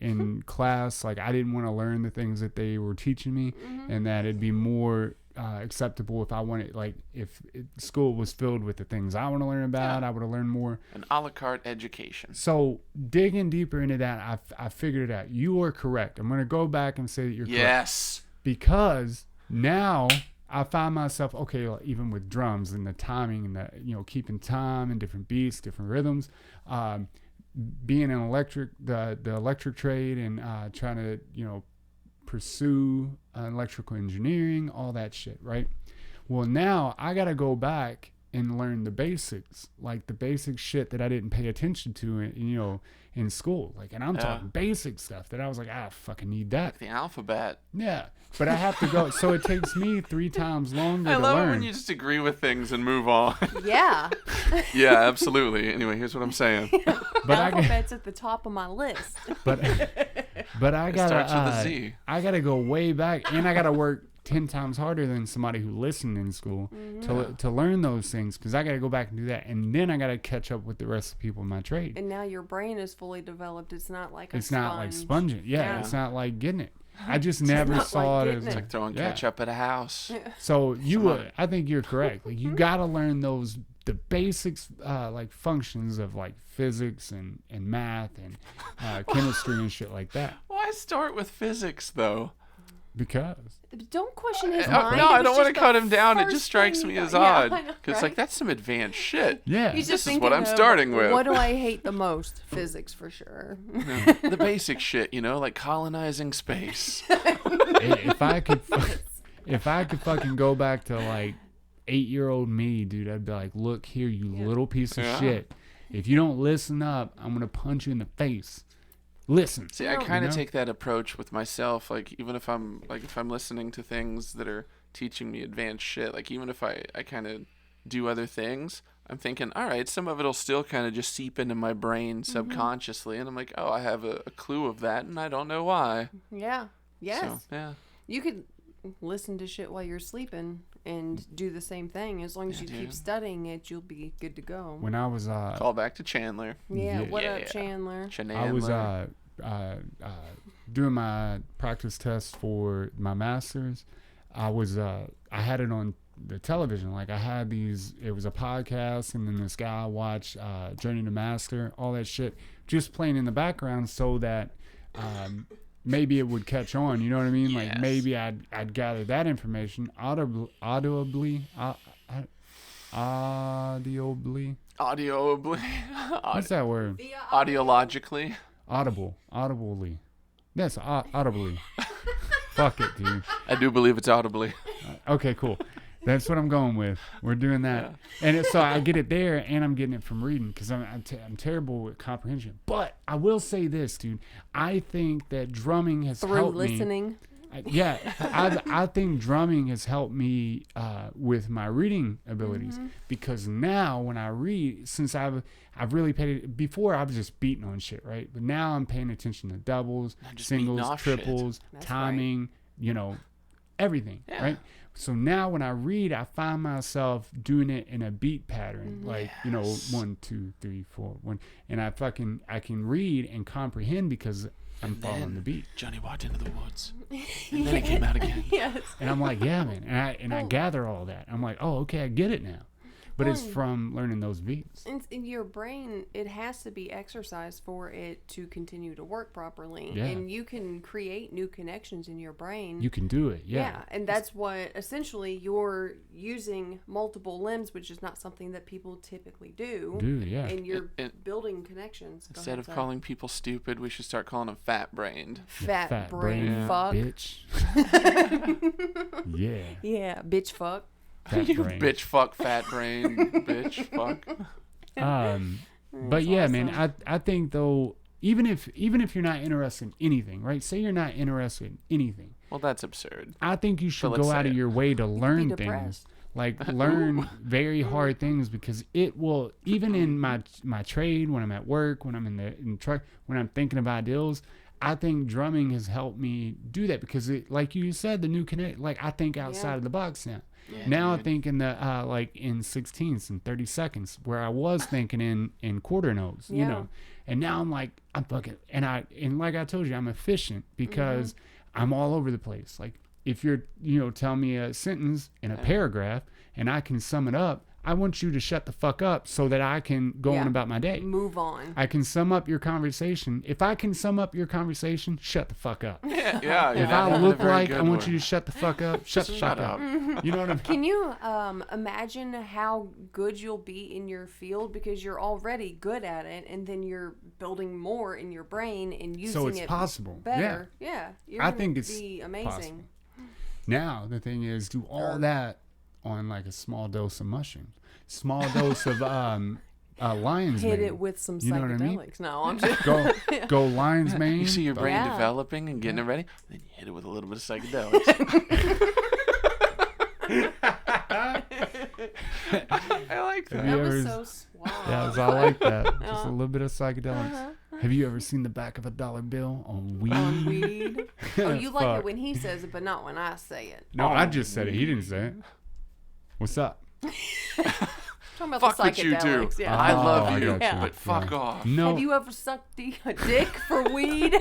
in class. Like I didn't want to learn the things that they were teaching me, and that it'd be more acceptable if I wanted, like if school was filled with the things I want to learn about. I would have learned more. An a la carte education. So digging deeper into that, I figured it out. You are correct. I'm going to go back and say that you're correct. Yes. Because now I find myself, okay, like, even with drums and the timing and the, keeping time and different beats, different rhythms, being an the electric trade and trying to, pursue electrical engineering, all that shit, right? Well, now I got to go back and learn the basics, like the basic shit that I didn't pay attention to, in school. Like, and I'm talking basic stuff that I was like, I fucking need that. The alphabet. Yeah, but I have to go. So it takes me 3 times longer I to love learn. it when you just agree with things and move on. Yeah. Yeah, absolutely. Anyway, here's what I'm saying. But Alphabet's at the top of my list. but I gotta starts with a Z. I gotta go way back, and I gotta work 10 times harder than somebody who listened in school to learn those things, because I gotta go back and do that, and then I gotta catch up with the rest of the people in my trade. And now your brain is fully developed. It's not like It's a not like sponge. sponging. Yeah, Yeah. it's not like getting it. I just never not saw like it getting as it. Like throwing yeah. ketchup at a house. So I think you're correct. Like you gotta learn the basics, like functions of like physics and math and chemistry and shit like that. Why start with physics, though? Because Don't question his No, mind. I It don't was want to just cut the him down. It first just strikes thing me you as got. Yeah, odd. I know, Because, right? that's some advanced shit. yeah, He's This just is what I'm thinking of, starting with. What do I hate the most? Physics, for sure. The basic shit, like colonizing space. if I could fucking go back to like 8-year-old me, dude, I'd be like, look here, you little piece of shit. If you don't listen up, I'm gonna punch you in the face. Listen. See, I kind of know? take that approach with myself. Like, even if I'm listening to things that are teaching me advanced shit, like even if I kind of do other things, I'm thinking, all right, some of it'll still kind of just seep into my brain subconsciously, and I'm like, oh, I have a clue of that, and I don't know why. Yeah. Yes. So, yeah. You could listen to shit while you're sleeping and do the same thing. As long as you keep dude. studying it, you'll be good to go. When I was Call back to Chandler. Yeah. Yeah. What Yeah. up, Chandler? I was doing my practice test for my master's, I had it on the television. Like I had it was a podcast, and then this guy I watched Journey to Master, all that shit, just playing in the background so that maybe it would catch on. You know what I mean? Yes. Like maybe I'd gather that information audibly. What's that word? Audiologically. Audibly. That's audibly. Fuck it, dude. I do believe it's audibly. Okay, cool. That's what I'm going with. We're doing that, and so I get it there, and I'm getting it from reading because I'm terrible with comprehension. But I will say this, dude. I think that drumming has Through helped listening. me. I think drumming has helped me with my reading abilities because now when I read, since I've really paid. Before I was just beating on shit, right? But now I'm paying attention to doubles, singles, triples, timing, everything, right? So now when I read, I find myself doing it in a beat pattern, like 1, 2, 3, 4, 1, and I can read and comprehend because I'm following the beat. Johnny walked into the woods, and then it came out again. Yes. And I'm like, yeah, man, and I gather all that. I'm like, oh, okay, I get it now. But it's from learning those beats. In your brain, it has to be exercised for it to continue to work properly. Yeah. And you can create new connections in your brain. You can do it, yeah. And that's what, essentially, you're using multiple limbs, which is not something that people typically do. Yeah. And you're building connections. Instead of calling people stupid, we should start calling them fat-brained. Fat brain fuck. Bitch. Yeah. Yeah, bitch fuck. You bitch fuck, fat brain, bitch fuck. But yeah, awesome. Man, I think though, even if you're not interested in anything, right? Say you're not interested in anything. Well, that's absurd. I think you should go out of your way to learn things. Like learn very hard things because it will, even in my trade, when I'm at work, when I'm in truck, when I'm thinking about deals, I think drumming has helped me do that because it, like you said, the new connect, like I think outside of the box now. Yeah, now I think in the like in 16ths and 30 seconds where I was thinking in quarter notes, and now I'm like I'm fucking and like I told you I'm efficient because I'm all over the place. Like if you're tell me a sentence in a paragraph and I can sum it up, I want you to shut the fuck up so that I can go on about my day. Move on. I can sum up your conversation. If I can sum up your conversation, shut the fuck up. Yeah. If I look like I want you to shut the fuck up, shut the fuck up. You know what I mean? Can you imagine how good you'll be in your field because you're already good at it, and then you're building more in your brain and using it possible. better. Yeah. I think it's be amazing. Possible. Now the thing is, do all that on like a small dose of mushroom, small dose of lion's mane. Hit it with some psychedelics. You know what I mean? No, I'm just go lion's mane. You see your brain developing and getting it ready, then you hit it with a little bit of psychedelics. I like that. That was so suave. Yeah, I like that. Just a little bit of psychedelics. Have you ever seen the back of a dollar bill on weed? On weed? Oh, you like it when he says it, but not when I say it. No, I just said it. He didn't say it. What's up? Talking about fuck the what you do. Yeah. I love you, yeah. but fuck off. No. Have you ever sucked a dick for weed?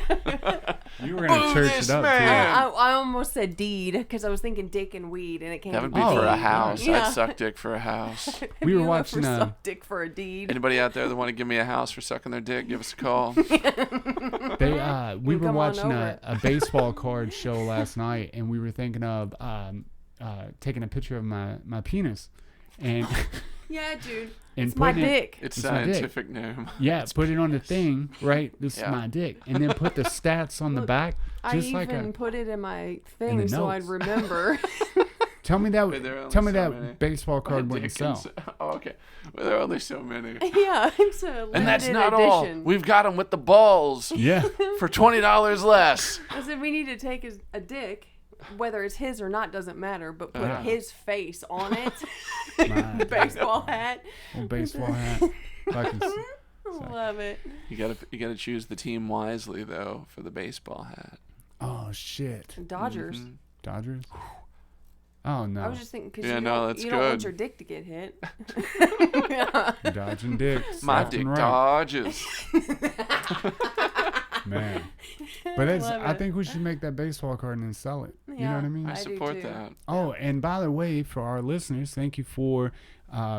You were going to church it up, too. I almost said deed because I was thinking dick and weed, and it came. That would be for a house. Yeah. I'd suck dick for a house. We were watching suck dick for a deed. Anybody out there that want to give me a house for sucking their dick, give us a call. We were watching a baseball card show last night, and we were thinking of taking a picture of my penis, and yeah, dude, and it's my dick. It's scientific name. Yeah, put it on the thing, right? This is my dick, and then put the stats on the back. Just I like even put it in my thing so I'd remember. Tell me that baseball card wouldn't sell. Oh, okay. Well, there are only so many. Yeah, it's a limited and that's not edition. all. We've got them with the balls. Yeah. For $20 less. I said we need to take a dick, whether it's his or not doesn't matter, but put his face on it. Baseball hat. Well, baseball hat. Love it. You gotta choose the team wisely though for the baseball hat. Oh shit. Dodgers. Mm-hmm. Dodgers. Oh no. I was just thinking because you don't want your dick to get hit. Dodging dicks. My dick dodges. Man. But I think we should make that baseball card and then sell it. Yeah, you know what I mean? I support that. Oh, and by the way, for our listeners, thank you for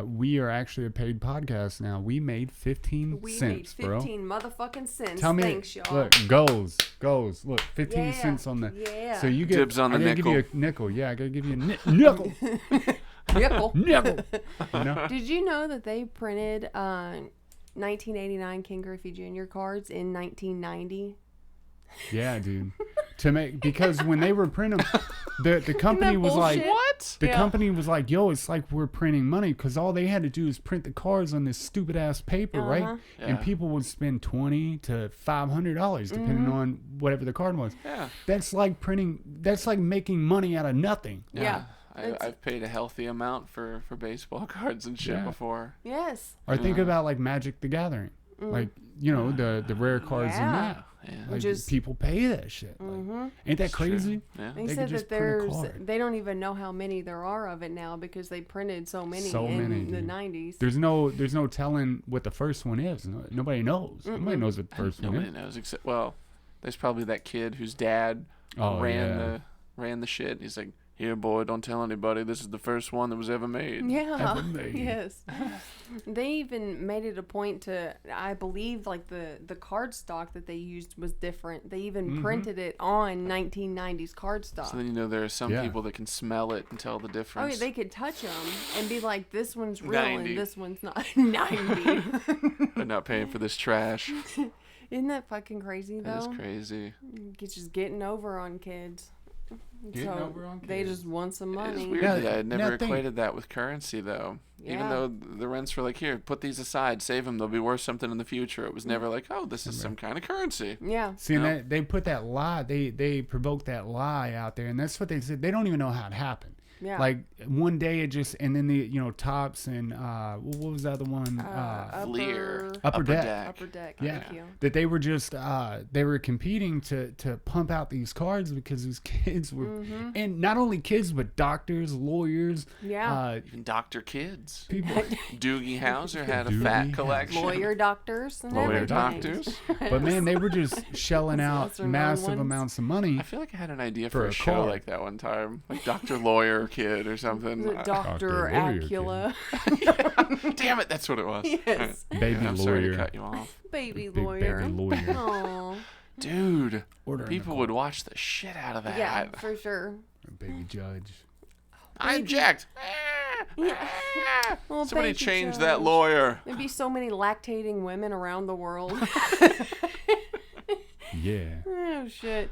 we are actually a paid podcast now. We made 15 cents, bro. 15 motherfucking cents. Thanks, y'all. Look, goes. Look, 15 cents on the. Yeah. So you get dibs on the nickel. Give you a nickel. Yeah, I gotta give you a nickel. Nickel. You know? Did you know that they printed 1989 Ken Griffey Jr. cards in 1990? Yeah, dude. Because when they were printing them, the company was like, what? what? The company was like, yo, it's like we're printing money, because all they had to do is print the cards on this stupid ass paper, right? Yeah. And people would spend $20 to $500 depending on whatever the card was. Yeah. That's like printing. That's like making money out of nothing. Yeah. I've paid a healthy amount for baseball cards and shit before. Yes. Or think about like Magic the Gathering, like the rare cards in that. Yeah. Like, Which is people pay that shit. Like, ain't that crazy? Yeah. They They said could just that print a there's card. they don't even know how many there are of it now because they printed so many in the dude. 90s. There's no telling what the first one is. Nobody knows. Nobody knows what the first one Nobody is. knows except there's probably that kid whose dad ran the shit. He's like, here, boy, don't tell anybody. This is the first one that was ever made. Yeah. Ever made. Yes. They even made it a point to, I believe, like the card stock that they used was different. They even printed it on 1990s card stock. So then there are some people that can smell it and tell the Oh, difference. yeah, they could touch them and be like, this one's real 90. and this one's not. 90. They're not paying for this trash. Isn't that fucking crazy, though? That is crazy. It's just getting over on kids. Getting so over on they kids. just want some It's money. weird Now- that I had now never think- equated that with currency, though. Even Yeah. though the rents were like, here, put these aside, save them, they'll be worth something in the future. It was never like, oh, this is some kind of currency. Yeah. See, and that, they put that lie. They provoked that lie out there, and that's what they said. They don't even know how it happened. Yeah. Like one day it just, and then the Tops and what was the other one? Fleer. Upper Deck. Upper Deck. Yeah, Thank you. that they were just they were competing to pump out these cards because these kids were, and not only kids but doctors, lawyers, Yeah. Even Dr. Kids. people. Doogie Howser had a Doogie fat Howser. collection. Lawyer doctors and Lawyer everything. doctors. But man, they were just shelling out Lesser known massive ones. amounts of money. I feel like I had an idea For for a a show car. like that one time. Like Dr. Lawyer Kid or something. Was it Dr. Lawyer Acula? Damn it, that's what it was. Yes. Baby I'm sorry to lawyer. cut you off. Baby Big lawyer. baby lawyer. Aw. Dude, Ordering people would watch the shit out of that. Yeah, for sure. Baby judge. I object. Well, Somebody thank you, change Judge. that lawyer. There'd be so many lactating women around the world. Yeah. Oh shit.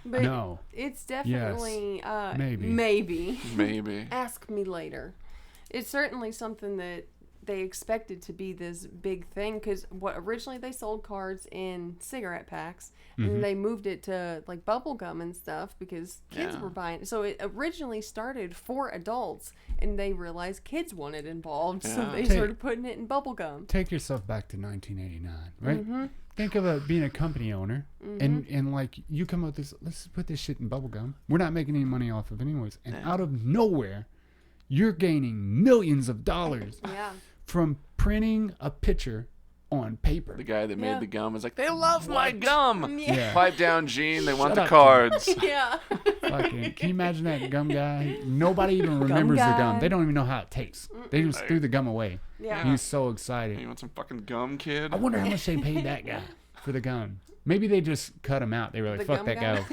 But No. it's definitely Maybe. Maybe. Ask me later. It's certainly something that they expected to be this big thing because what originally they sold cards in cigarette packs and they moved it to like bubble gum and stuff because kids Yeah. were buying it. So it originally started for adults and they realized kids wanted involved, so Yeah. they Take- started putting it in bubble gum. Take yourself back to 1989, right? Think of being a company owner and like you come up with this, let's put this shit in bubble gum. We're not making any money off of it anyways. And out of nowhere, you're gaining millions of dollars Yeah. from printing a picture on paper. The guy that made Yeah. the gum was like, they love my gum. Yeah. Pipe down, Gene. They want Shut the up, cards. Yeah. Fucking, can you imagine that gum guy? Nobody even remembers the guy. gum. They don't even know how it tastes. They just threw the gum away. Yeah. He was so excited. You want some fucking gum, kid? I wonder how much they paid that guy for the gum. Maybe they just cut him out. They were like, The fuck gum that guy? guy.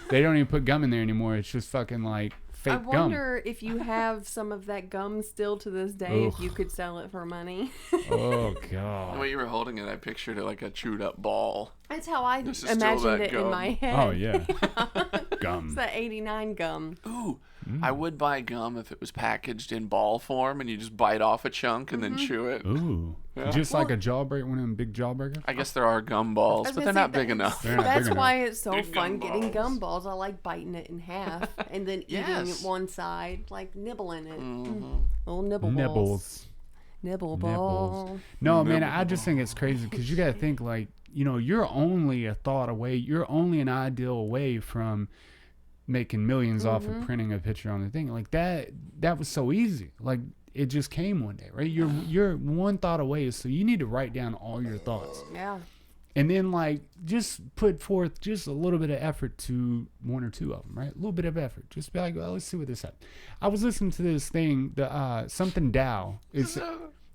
They don't even put gum in there anymore. It's just fucking like fake I gum. wonder if you have some of that gum still to this day, if Ugh. you could sell it for money. Oh, The God. way you were holding it, I pictured it like a chewed up ball. That's how I This is still imagined that it in gum. my head. Oh, yeah. It's Gum. that 89 gum. Ooh, I would buy gum if it was packaged in ball form and you just bite off a chunk and then chew it. Ooh. Yeah. Just like a jawbreaker, one of them big jawbreakers? I guess there are gum balls, I was but gonna they're say not big that- enough. They're not That's big why it's so Big fun gum getting balls. gum balls. I like biting it in half and then eating Yes. one side, like nibbling it. Mhm. Little nibble balls. Nibbles. Nibble Nibbles. ball. No, man, I just think it's crazy because you got to think like, you're only a thought away. You're only an ideal away from making millions off of printing a picture on the thing. Like that was so easy. Like it just came one day, right? You're one thought away. So you need to write down all your thoughts. Yeah. And then like just put forth just a little bit of effort to one or two of them, right? A little bit of effort. Just be like, well, let's see what this happens. I was listening to this thing, the something Tao.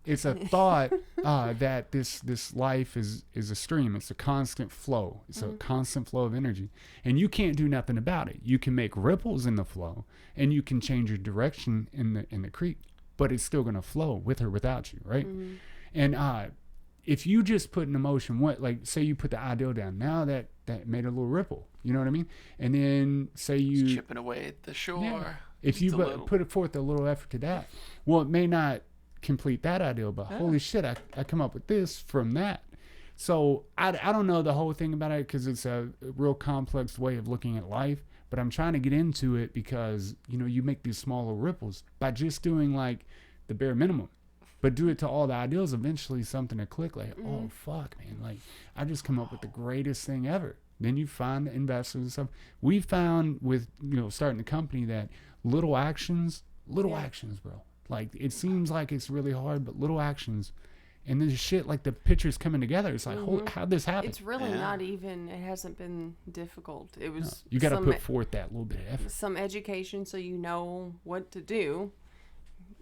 It's a thought that this life is a stream. It's a constant flow. It's a constant flow of energy, and you can't do nothing about it. You can make ripples in the flow, and you can change your direction in the creek, but it's still gonna flow with or without you, right? And if you just put in emotion, like say you put the ideal down, now that made a little ripple. You know what I mean? And then say you It's chipping away at the shore. Yeah, if you put it forth a little effort to that, well, it may not complete that ideal, but holy shit, I come up with this from that. So I don't know the whole thing about it because it's a real complex way of looking at life, but I'm trying to get into it because, you know, you make these smaller ripples by just doing like the bare minimum, but do it to all the ideals. Eventually something to click like, oh fuck, man, like I just come up with the greatest thing ever. Then you find investors and stuff. We found with, you know, starting the company that little actions, bro. Like it seems like it's really hard, but little actions. And then shit like the pictures coming together. It's like, how'd this happen? It's really not even, it hasn't been difficult. It was. You got to put forth that little bit of effort. Some education so you know what to do.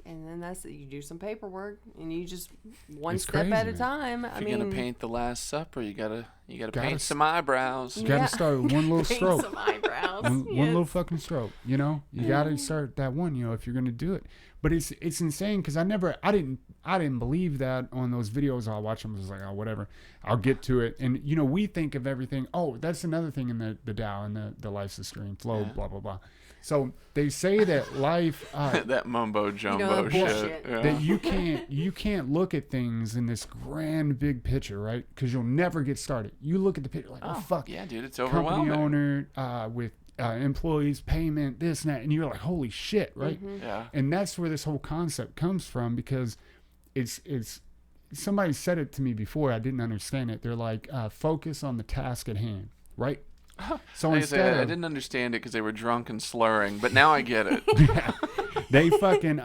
And then that's it. You do some paperwork and you just one step at a time. If you're gonna paint the Last Supper, you gotta paint some eyebrows. You gotta start with one little stroke. Some eyebrows. One little fucking stroke. You know, you gotta start that one. You know, if you're gonna do it. But it's insane because I didn't believe that on those videos I watch them. I was like, oh, whatever, I'll get to it. And you know, we think of everything. Oh, that's another thing in the Tao and the life's a stream flow, blah blah blah. So they say that life that mumbo jumbo shit. Yeah. That you can't look at things in this grand big picture, right? Because you'll never get started. You look at the picture like, oh fuck, yeah, dude, it's overwhelming. Company owner with employees, payment, this and that, and you're like, holy shit, right? Mm-hmm. Yeah. And that's where this whole concept comes from because it's somebody said it to me before. I didn't understand it. They're like, focus on the task at hand, right? So instead I didn't understand it because they were drunk and slurring, but now I get it. Yeah, they fucking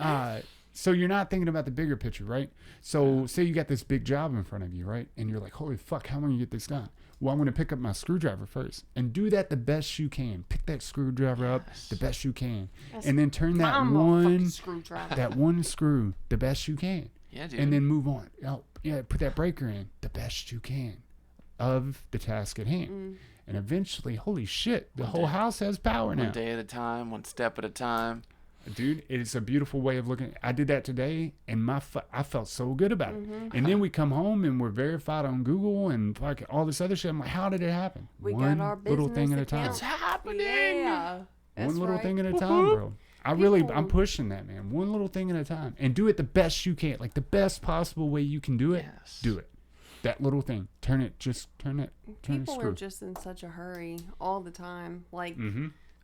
so you're not thinking about the bigger picture, right? So say you got this big job in front of you, right? And you're like, holy fuck, how am I gonna get this done? Well, I'm gonna pick up my screwdriver first and do that the best you can. Pick that screwdriver up the best you can, and then turn that one screw the best you can. Yeah, dude. And then move on. Oh, yeah, put that breaker in the best you can of the task at hand. And eventually, holy shit, the whole house has power now. One day at a time, one step at a time. Dude, it's a beautiful way of looking. I did that today, and I felt so good about it. And then we come home, and we're verified on Google and like all this other shit. I'm like, how did it happen? We one got our little thing at a account. time. It's happening. Yeah, One little thing at a time, bro. I'm pushing that, man. One little thing at a time. And do it the best you can. Like the best possible way you can do it, do it. That little thing. Turn it People are just in such a hurry all the time. Like,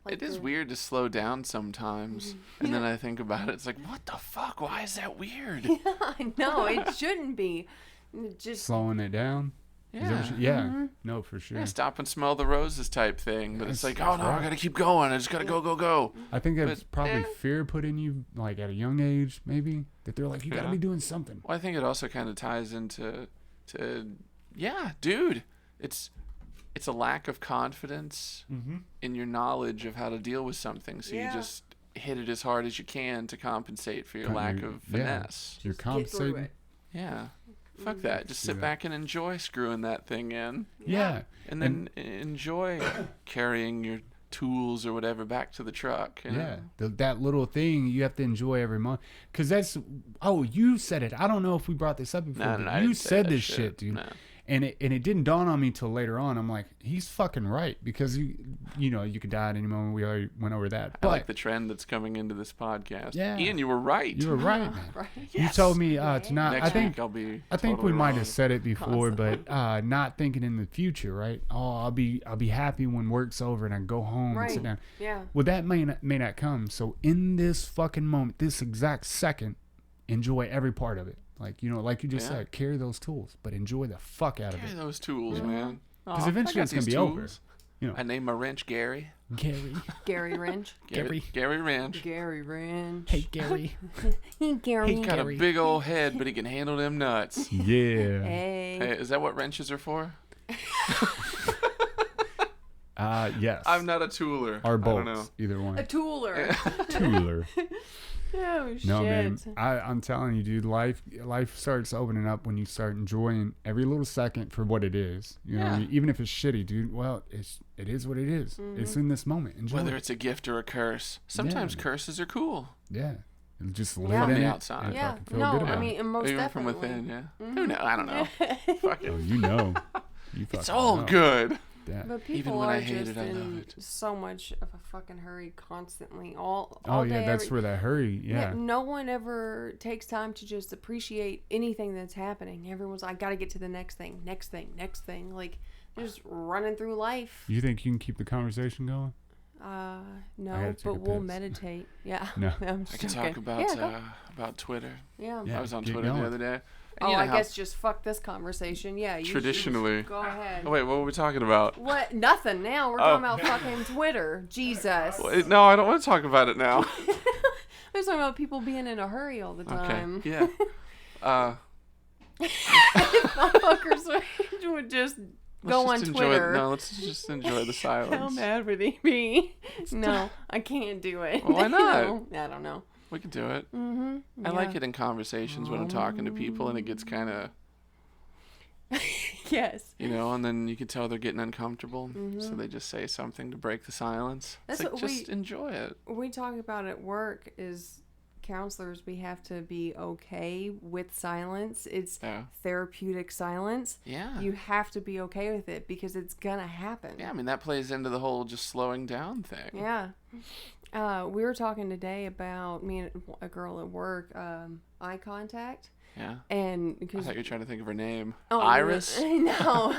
it is weird to slow down sometimes. And then I think about it. It's like, what the fuck? Why is that weird? Yeah, I know. It shouldn't be. Just slowing it down. Yeah. No, for sure. Yeah, stop and smell the roses type thing. But it's like, oh no, I gotta keep going. I just gotta go. I think that's probably fear put in you, like at a young age, maybe. That they're like, you gotta be doing something. Well, I think it also kind of ties into dude, it's a lack of confidence in your knowledge of how to deal with something. So you just hit it as hard as you can to compensate for your lack of finesse. You're compensating. Yeah. Fuck that. Just sit back and enjoy screwing that thing in. Yeah. And then enjoy carrying your tools or whatever back to the truck. You know? That little thing you have to enjoy every month. Because that's, you said it. I don't know if we brought this up before. No, you said this shit, dude. No. And it didn't dawn on me till later on. I'm like, he's fucking right. Because, you know, you could die at any moment. We already went over that. I like the trend that's coming into this podcast. Yeah. Ian, you were right. You were right, man. right. You told me to not. Next week I'll be I think totally we might wrong. have said it before, but not thinking in the future, right? Oh, I'll be happy when work's over and I go home and sit down. Yeah. Well, that may not come. So in this fucking moment, this exact second, enjoy every part of it. Like, you know, like you just said, carry those tools, but enjoy the fuck out of Carry it. those tools, man. Because eventually it's gonna be over. You know, I named my wrench Gary. Gary Wrench. Gary Wrench. Gary Wrench. Hey, Gary. Hey, Gary. He's got a big old head, but he can handle them nuts. Yeah. Hey, is that what wrenches are for? Yes. I'm not a tooler. Or I don't bolts, know. either one. a tooler. Tooler. Oh, shit. No, man. I'm telling you, dude, life starts opening up when you start enjoying every little second for what it is. You know, what I mean? Even if it's shitty, dude, well, it is what it is. It's in this moment. Enjoy Whether it. it's a gift or a curse. Sometimes curses are cool. Yeah. just live Yeah. in From the it. outside. And Yeah. fucking feel No, good I about mean, it. and most Even definitely. from within, yeah. Who knows? I don't know. Fuck it. Oh, you know. You It's fucking all know. good. That. But people Even when are I hate just it, I love in it. so much of a fucking hurry constantly. All Oh, day, yeah, that's where that hurry, yeah. No one ever takes time to just appreciate anything that's happening. Everyone's like, I gotta get to the next thing, next thing, next thing. Like, just running through life. You think you can keep the conversation going? No, gotta take but a we'll piss. meditate. Yeah. No. I'm I can joking. talk about Yeah, go. about Twitter. Yeah. Yeah, I was on get Twitter going. the other day. And Oh, you know I how- guess just fuck this conversation. Yeah. You Traditionally. Go ahead. Oh, wait, what were we talking about? What? Nothing. Now we're talking about fucking Twitter. Jesus. Wait, no, I don't want to talk about it now. We're talking about people being in a hurry all the time. Okay. Yeah. Motherfuckers would just go on let's just Twitter. let's just enjoy the How silence. mad would he be? No, I can't do it. Well, why not? No, I don't know. We can do it. Mm-hmm. I like it in conversations when I'm talking to people and it gets kind of, Yes. and then you can tell they're getting uncomfortable. So they just say something to break the silence. That's It's like, what just enjoy it. We talk about at work is counselors, we have to be okay with silence. It's Yeah. therapeutic silence. Yeah. You have to be okay with it because it's gonna happen. Yeah, I mean, that plays into the whole just slowing down thing. Yeah. We were talking today about me and a girl at work, eye contact. Yeah. And I because thought you were trying to think of her name. Oh, Iris? no,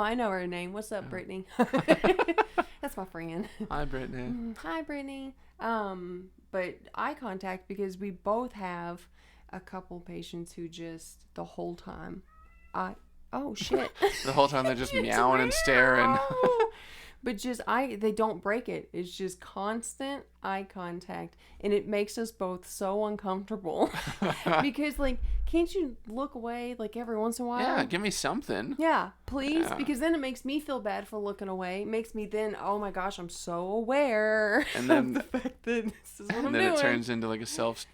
I know her name. What's up, Brittany? That's my friend. Hi, Brittany. Hi, Brittany. But eye contact because we both have a couple patients who just the whole time, oh shit, The whole time they're just meowing and staring. But just they don't break it. It's just constant eye contact, and it makes us both so uncomfortable because can't you look away every once in a while? Yeah, give me something. Yeah, please, Yeah. because then it makes me feel bad for looking away. It makes me then, oh my gosh, I'm so aware And then- of the fact that this is what I'm And then doing. it turns into a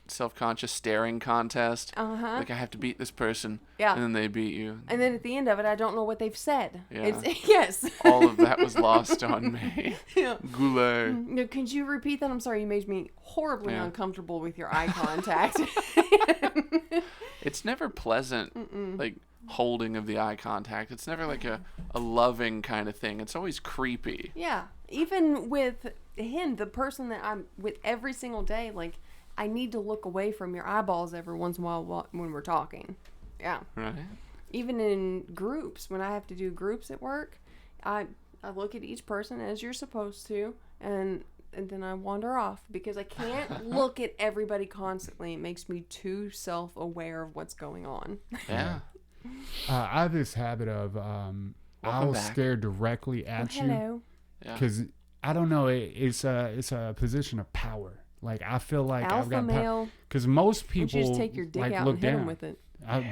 self-conscious staring contest. Uh-huh. Like I have to beat this person. Yeah. And then they beat you. And then at the end of it, I don't know what they've said. Yeah. It's yes. All of that was lost on me. Yeah. Goulet. No, could you repeat that? I'm sorry, you made me horribly Yeah. uncomfortable with your eye contact. It's never pleasant, holding of the eye contact. It's never a loving kind of thing. It's always creepy. Yeah, even with him, the person that I'm with every single day, I need to look away from your eyeballs every once in a while when we're talking. Yeah. Right? Even in groups, when I have to do groups at work, I look at each person as you're supposed to, and then I wander off because I can't look at everybody constantly. It makes me too self-aware of what's going on. Yeah. I have this habit of I'll back. stare directly at you Hello. Yeah. because I don't know. It's a position of power. I feel like I've Alpha got male. because most Why don't people you just take your dick out look and hit down. him with it? I'm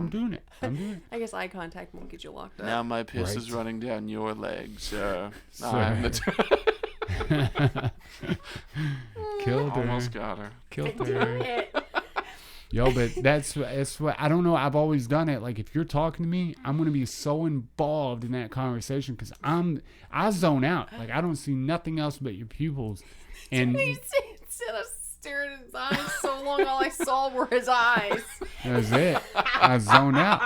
doing it. I'm doing it. I guess eye contact won't get you locked up. Now my piss Right. is running down your legs. Sorry. I'm Killed her. almost got her. Killed her. Yo, but that's what I don't know. I've always done it. If you're talking to me, I'm gonna be so involved in that conversation because I zone out. I don't see nothing else but your pupils. And He said I stared at his eyes so long, all I saw were his eyes. that's it. I zone out.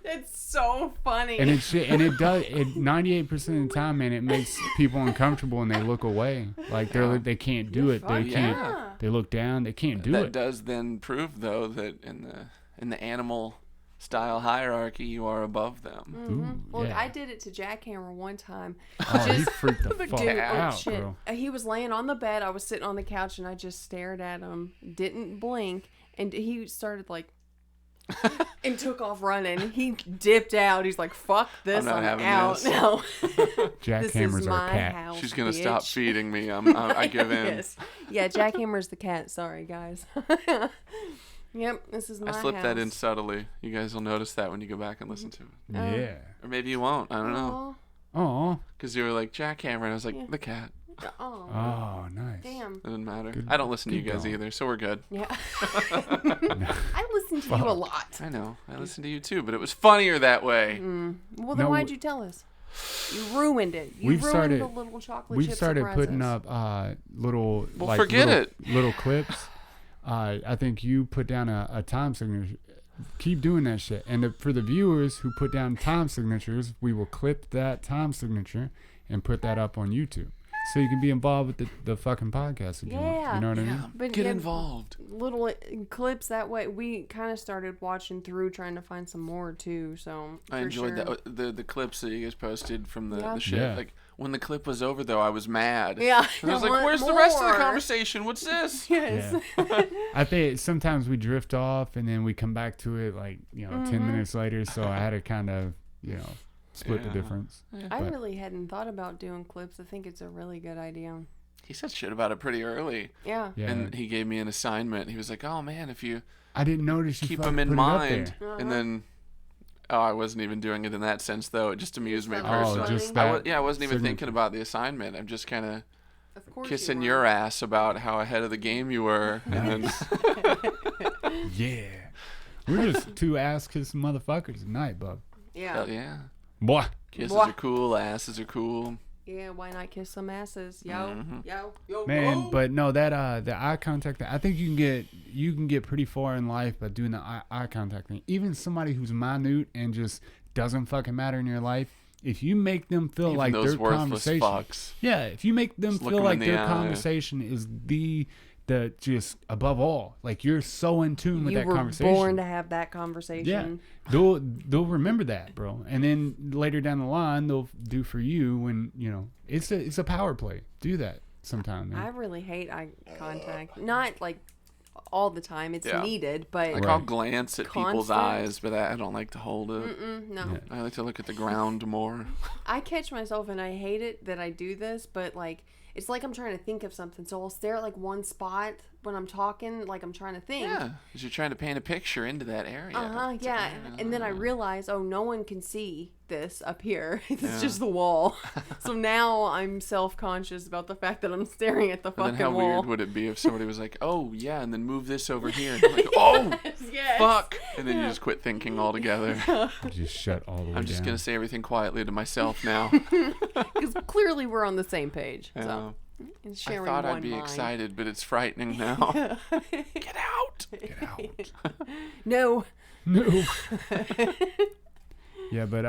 It's so funny. And it does 98% of the time, man. It makes people uncomfortable and they look away. They can't do it. They can't. Yeah. They look down. They can't do That it. does then prove though that in the animal style hierarchy you are above them. Ooh, Look, yeah. I did it to Jackhammer one time. Oh, he freaked the fuck Dude, out, shit. bro. He was laying on the bed. I was sitting on the couch and I just stared at him, didn't blink, and he started and took off running. He dipped out. He's like, "Fuck this! I'm not I'm having out this." now." This is Jackhammer's our my cat. house. She's gonna bitch. stop feeding me. I give in. Yes. Yeah, Jackhammer's the cat. Sorry, guys. Yep, this is my I slipped that in house. subtly. You guys will notice that when you go back and listen to it, Yeah. or maybe you won't. I don't know. Oh. Because you were like Jackhammer, and I was like the cat. Oh, Oh, nice. damn. It didn't matter. Good- I don't listen to you good guys dog. either, so we're good. Yeah. I listen to you a lot. I know. I listen to you too, but it was funnier that way. Well, then No, why'd you tell us? You ruined it. You ruined the little chocolate chip We've started surprises. putting up little little clips. I think you put down a time signature. Keep doing that shit. And for the viewers who put down time signatures, we will clip that time signature and put that up on YouTube. So you can be involved with the fucking podcast if you want. You know what I mean? But Get involved. Little clips that way. We kind of started watching through, trying to find some more too. So I enjoyed the clips that you guys posted from the shit. Yeah. Like when the clip was over, though, I was mad. Yeah, And I was like, want "Where's the rest of the more." conversation? What's this?" Yes. Yeah. I think sometimes we drift off and then we come back to it 10 minutes later. So I had to kind of, split the difference. Yeah. I really hadn't thought about doing clips. I think it's a really good idea. He said shit about it pretty early. Yeah. And he gave me an assignment. He was like, "Oh man, if you I didn't notice you keep fucking them in put it up mind," there. and then. Oh, I wasn't even doing it in that sense, though. It just amused me personally. Oh, just I that. I wasn't even signature. thinking about the assignment. I'm just kind of Of course. kissing you your were. ass about how ahead of the game you were. And then, Yeah. We're just two ass-kissing motherfuckers tonight, bub. Yeah. hell yeah. Boy. Kisses Mwah. are cool, asses are cool. Yeah. Why not kiss some asses? Yo. Mhm. Yo. Man, but no, that the eye contact thing, I think you can get pretty far in life by doing the eye contact thing. Even somebody who's minute and just doesn't fucking matter in your life, if you make them feel Even like those their worthless conversation, fucks. yeah, if you make them Just look feel 'em like in the their eye. conversation is the just above all, like you're so in tune with You that were conversation. born to have that conversation. Yeah, they'll remember that, bro. And then later down the line, they'll do for you when it's a power play. Do that sometime, man. I really hate eye contact. Not like all the time. It's Yeah. needed, but Like I'll glance at people's Constant. eyes, but I don't like to hold it. no. Yeah. I like to look at the ground more. I catch myself and I hate it that I do this, but like it's like I'm trying to think of something. So I'll stare at like one spot when I'm talking, like I'm trying to think. Yeah, because you're trying to paint a picture into that area. It's Yeah. like, And then I realize, oh, no one can see this up here. It's Yeah. just the wall. So now I'm self-conscious about the fact that I'm staring at the And then fucking how wall. weird would it be if somebody was like, "Oh yeah," and then move this over here, and you're like, "Oh Yes. fuck," and then you just quit thinking altogether. Just shut all the way I'm just down. gonna say everything quietly to myself now. Because clearly we're on the same page. Yeah. So and I sharing thought one I'd be mind. excited, but it's frightening now. Get out! Get out. No. No. Yeah, but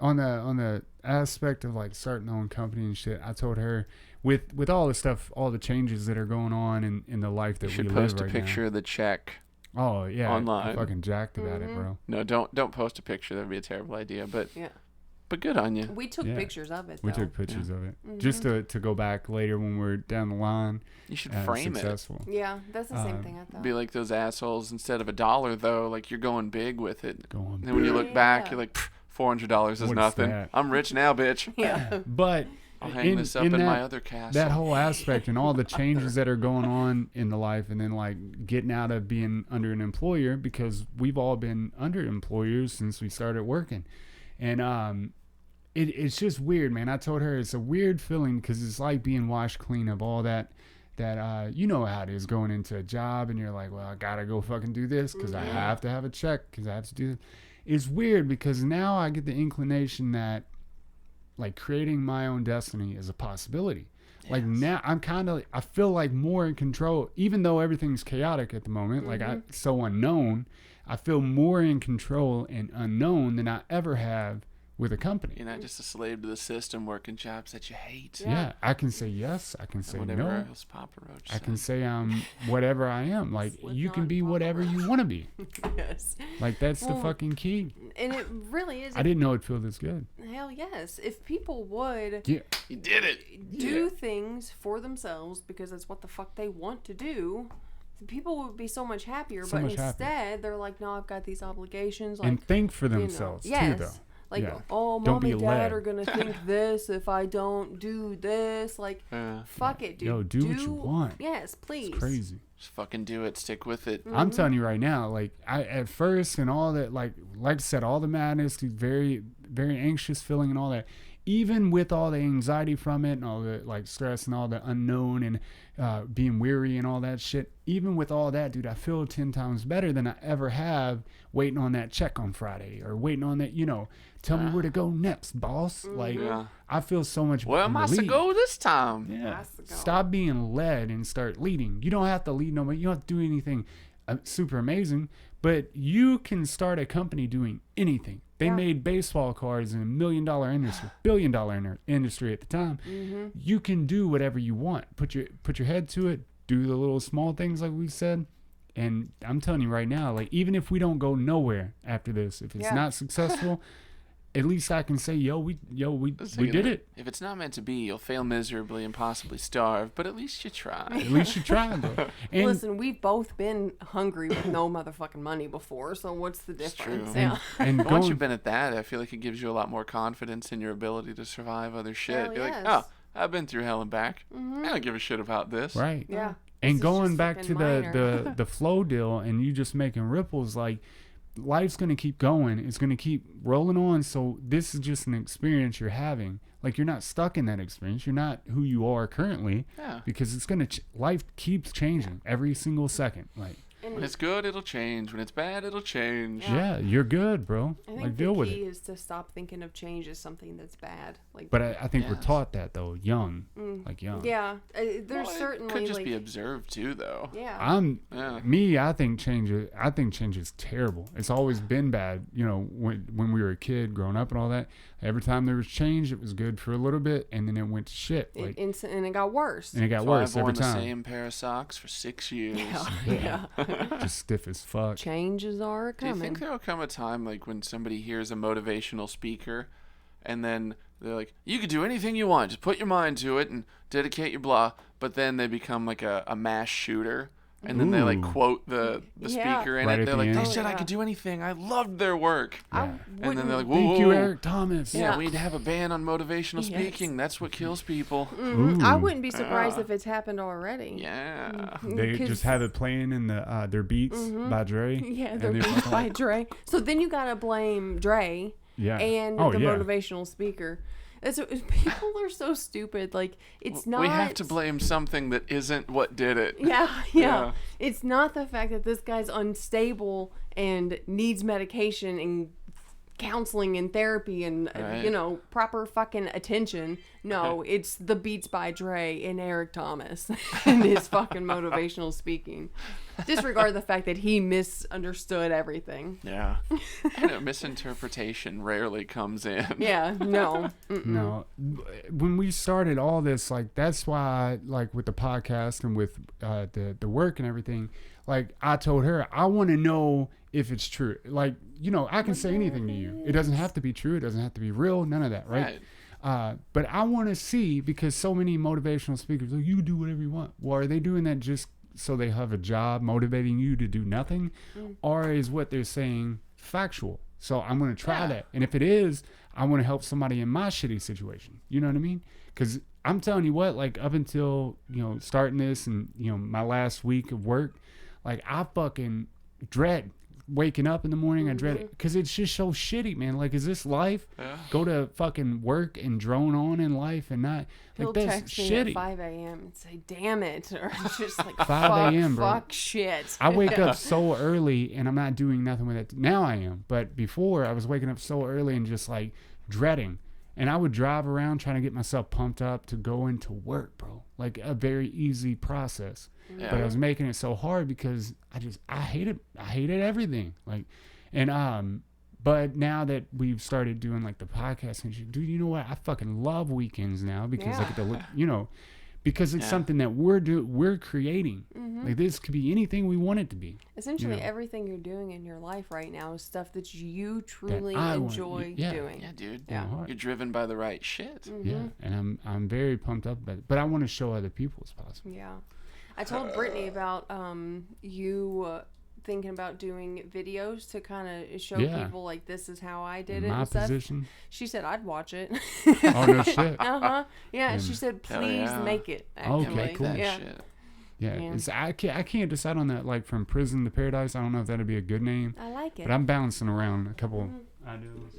on the aspect of like starting our own company and shit, I told her with all the stuff, all the changes that are going on in the life that You should we post live a right picture of the check. now. Oh yeah, I online. fucking jacked about it, bro. No, don't post a picture. That'd be a terrible idea. But Yeah. but good on you. We took Yeah. pictures of it, We though. took pictures of it just to go back later when we're down the line. You should and frame successful. Yeah, that's the same thing I thought. it. Be like those assholes. Instead of $1, though, like you're going big with it. Go on. And then when you look back, Yeah. you're like, $400 is What is nothing. that? I'm rich now, bitch. Yeah. But I'll hang this up in my other castle. that whole aspect and all the changes that are going on in the life, and then like getting out of being under an employer, because we've all been under employers since we started working, and it's just weird, man. I told her it's a weird feeling because it's like being washed clean of all that you know how it is going into a job and you're like, well, I gotta go fucking do this because I have to have a check because I have to do this. It's weird because now I get the inclination that like creating my own destiny is a possibility. Like now I feel like more in control, even though everything's chaotic at the moment. Like I'm so unknown, I feel more in control and unknown than I ever have with a company. You're not just a slave to the system working jobs that you hate. Yeah, I can say yes, I can say Whatever no. else Papa Roach I said. can say I'm whatever I am. Like you can Slipknot be Papa whatever you want to be. Yes. Like that's the Well, fucking key. And it really is. I didn't know it'd feel this good. Hell yes. If people would Yeah. You did it. do things for themselves because that's what the fuck they want to do, people would be so much happier. So but much happier. instead, they're like, no, I've got these obligations. Like, And think for you know, themselves yes. too, though. Like, Yeah. oh, Don't mom be and led. dad are going to think this if I don't do this. Like, fuck it, dude. Yo, do what you want. Yes, please. It's crazy. Just fucking do it. Stick with it. I'm telling you right now, like I at first and all that, like I said, all the madness, the very, very anxious feeling and all that, even with all the anxiety from it and all the like stress and all the unknown and being weary and all that shit, even with all that, dude, I feel 10 times better than I ever have waiting on that check on Friday or waiting on that, tell me where to go next, boss. Like, I feel so much Where am I to go this time? Yeah. Stop being led and start leading. You don't have to lead nobody. You don't have to do anything super amazing, but you can start a company doing anything. They made baseball cards in $1 million industry, $1 billion industry at the time. You can do whatever you want. Put your head to it. Do the little small things like we said. And I'm telling you right now, like even if we don't go nowhere after this, if it's not successful, at least I can say, we did it. If it's not meant to be, you'll fail miserably and possibly starve, but at least you tried. At least you tried, though. And listen, we've both been hungry with no motherfucking money before, so what's the difference? True. Yeah. And But once you've been at that, I feel like it gives you a lot more confidence in your ability to survive other shit. Hell You're yes. like, I've been through hell and back. I don't give a shit about this. right. Yeah. And This is going just back to fucking minor. the flow deal and you just making ripples, like life's going to keep going. It's going to keep rolling on. So this is just an experience you're having. Like you're not stuck in that experience. You're not who you are currently because it's going to, life keeps changing every single second. Like When it's good, it'll change. When it's bad, it'll change. yeah, you're good, bro. I think Like the deal with key it. is to stop thinking of change as something that's bad. Like, But I think we're Yes. taught that though, young, like young. yeah, there's Well, certainly it could just like, be observed too, though. yeah. I think change is terrible. It's always been bad. When we were a kid growing up and all that, every time there was change, it was good for a little bit and then it went to shit. Like, and it got worse. and it got So worse I've every worn the time. same pair of socks for 6 years. Yeah. Just stiff as fuck. Changes are Do you coming. think there will come a time like when somebody hears a motivational speaker and then they're like, you could do anything you want, just put your mind to it and dedicate your blah, but then they become like a mass shooter and then they like Ooh. quote the Yeah. speaker in Right it. at They're the like, end. they Oh, said I yeah. could do anything. I loved their work. Yeah. I And then wouldn't- they're like, whoa, Thank you, whoa, Eric Thomas. Yeah, we'd have a ban on motivational Yes. speaking. That's what kills people. I Ooh. wouldn't be surprised if it's happened already. Yeah. They 'Cause- just have it playing in the their beats by Dre. Yeah, and they're they're beat fucking by like- Dre. So then you gotta blame Dre Yeah. and Oh, the yeah. motivational speaker. People are so stupid. Like it's not. We have to blame something that isn't what did it. Yeah. Yeah. It's not the fact that this guy's unstable and needs medication and counseling and therapy and Right. proper fucking attention. No, it's the Beats by Dre and Eric Thomas and his fucking motivational speaking. Disregard the fact that he misunderstood everything. Yeah. Misinterpretation rarely comes in. Yeah, no. No, when we started all this, like that's why, like with the podcast and with the work and everything, like I told her I want to know if it's true. Like I can say anything to you. It doesn't have to be true. It doesn't have to be real. None of that, right? But I want to see, because so many motivational speakers, like, you do whatever you want. Well, are they doing that just so they have a job motivating you to do nothing, or is what they're saying factual? So I'm going to try that, and if it is, I want to help somebody in my shitty situation. You know what I mean? Because I'm telling you what, like up until starting this and my last week of work, like I fucking dread waking up in the morning. I dread it because it's just so shitty, man. Like, is this life? Yeah. Go to fucking work and drone on in life and not He'll like that's text me shitty. at 5 a.m. and say, damn it. Or it's just like, 5 a.m., bro. fuck shit. I wake up so early and I'm not doing nothing with it. Now I am. But before I was waking up so early and just like dreading. And I would drive around trying to get myself pumped up to go into work, bro. Like a very easy process. Yeah. But I was making it so hard because I hated everything. Like, and but now that we've started doing like the podcast and shit, dude, you know what? I fucking love weekends now because I get to look, because it's something that we're creating. Like this could be anything we want it to be. Essentially, everything you're doing in your life right now is stuff that you truly I want- enjoy yeah. doing. Yeah, dude. Yeah. You're driven by the right shit. Yeah, and I'm very pumped up about it. But I want to show other people it's possible. Yeah. I told Brittany about you thinking about doing videos to kind of show people like this is how I did it My and stuff. position. She said I'd watch it. Oh no shit. Yeah, she said Hell please yeah. make it. Okay, Actually. cool. That Yeah. shit. Yeah, Yeah. It's, I can't decide on that. Like from prison to paradise. I don't know if that'd be a good name. I like it. But I'm bouncing around a couple ideas.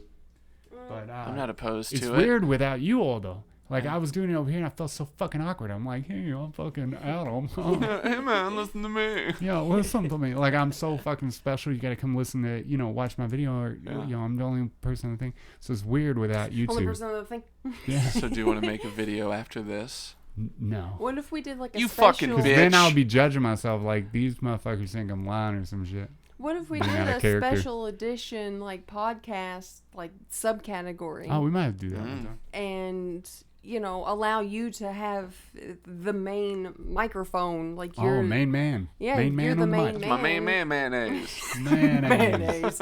But I'm not opposed it's to it. weird without you all though. Like I was doing it over here and I felt so fucking awkward. I'm like, hey, I'm fucking Adam. Hey man, listen to me. Listen to me. Like I'm so fucking special. You got to come listen to, watch my video. Or I'm the only person on the thing. So it's weird without you Only two. person on the thing. Yeah. So do you want to make a video after this? No. What if we did like a You special... fucking Because bitch. then I'll be judging myself like these motherfuckers think I'm lying or some shit. What if we Being did out of a character. special edition like podcast like subcategory? Oh, we might have to do that one time. And allow you to have the main microphone, like you're Main man. Yeah, main you're man the on the main mic. man. My main mayonnaise. mayonnaise.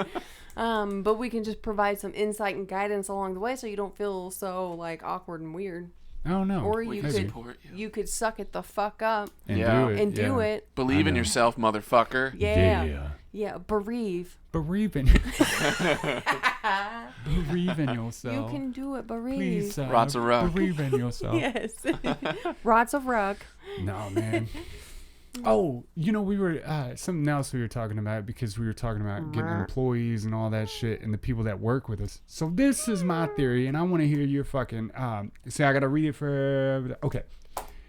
But we can just provide some insight and guidance along the way, so you don't feel so like awkward and weird. Oh no. Or We you can could support you. you could suck it the fuck up And Yeah. do it. and do yeah. it. Believe I in know. yourself, motherfucker. Yeah. Bereave. Bereaving. Bereaving yourself. You can do it. Bereave. Please, Rots of rock. Bereaving yourself. Yes. Rots of rock. No, man. Oh, we were something else we were talking about because we were talking about getting employees and all that shit and the people that work with us. So this is my theory, and I want to hear your fucking. See, I gotta read it for. Okay.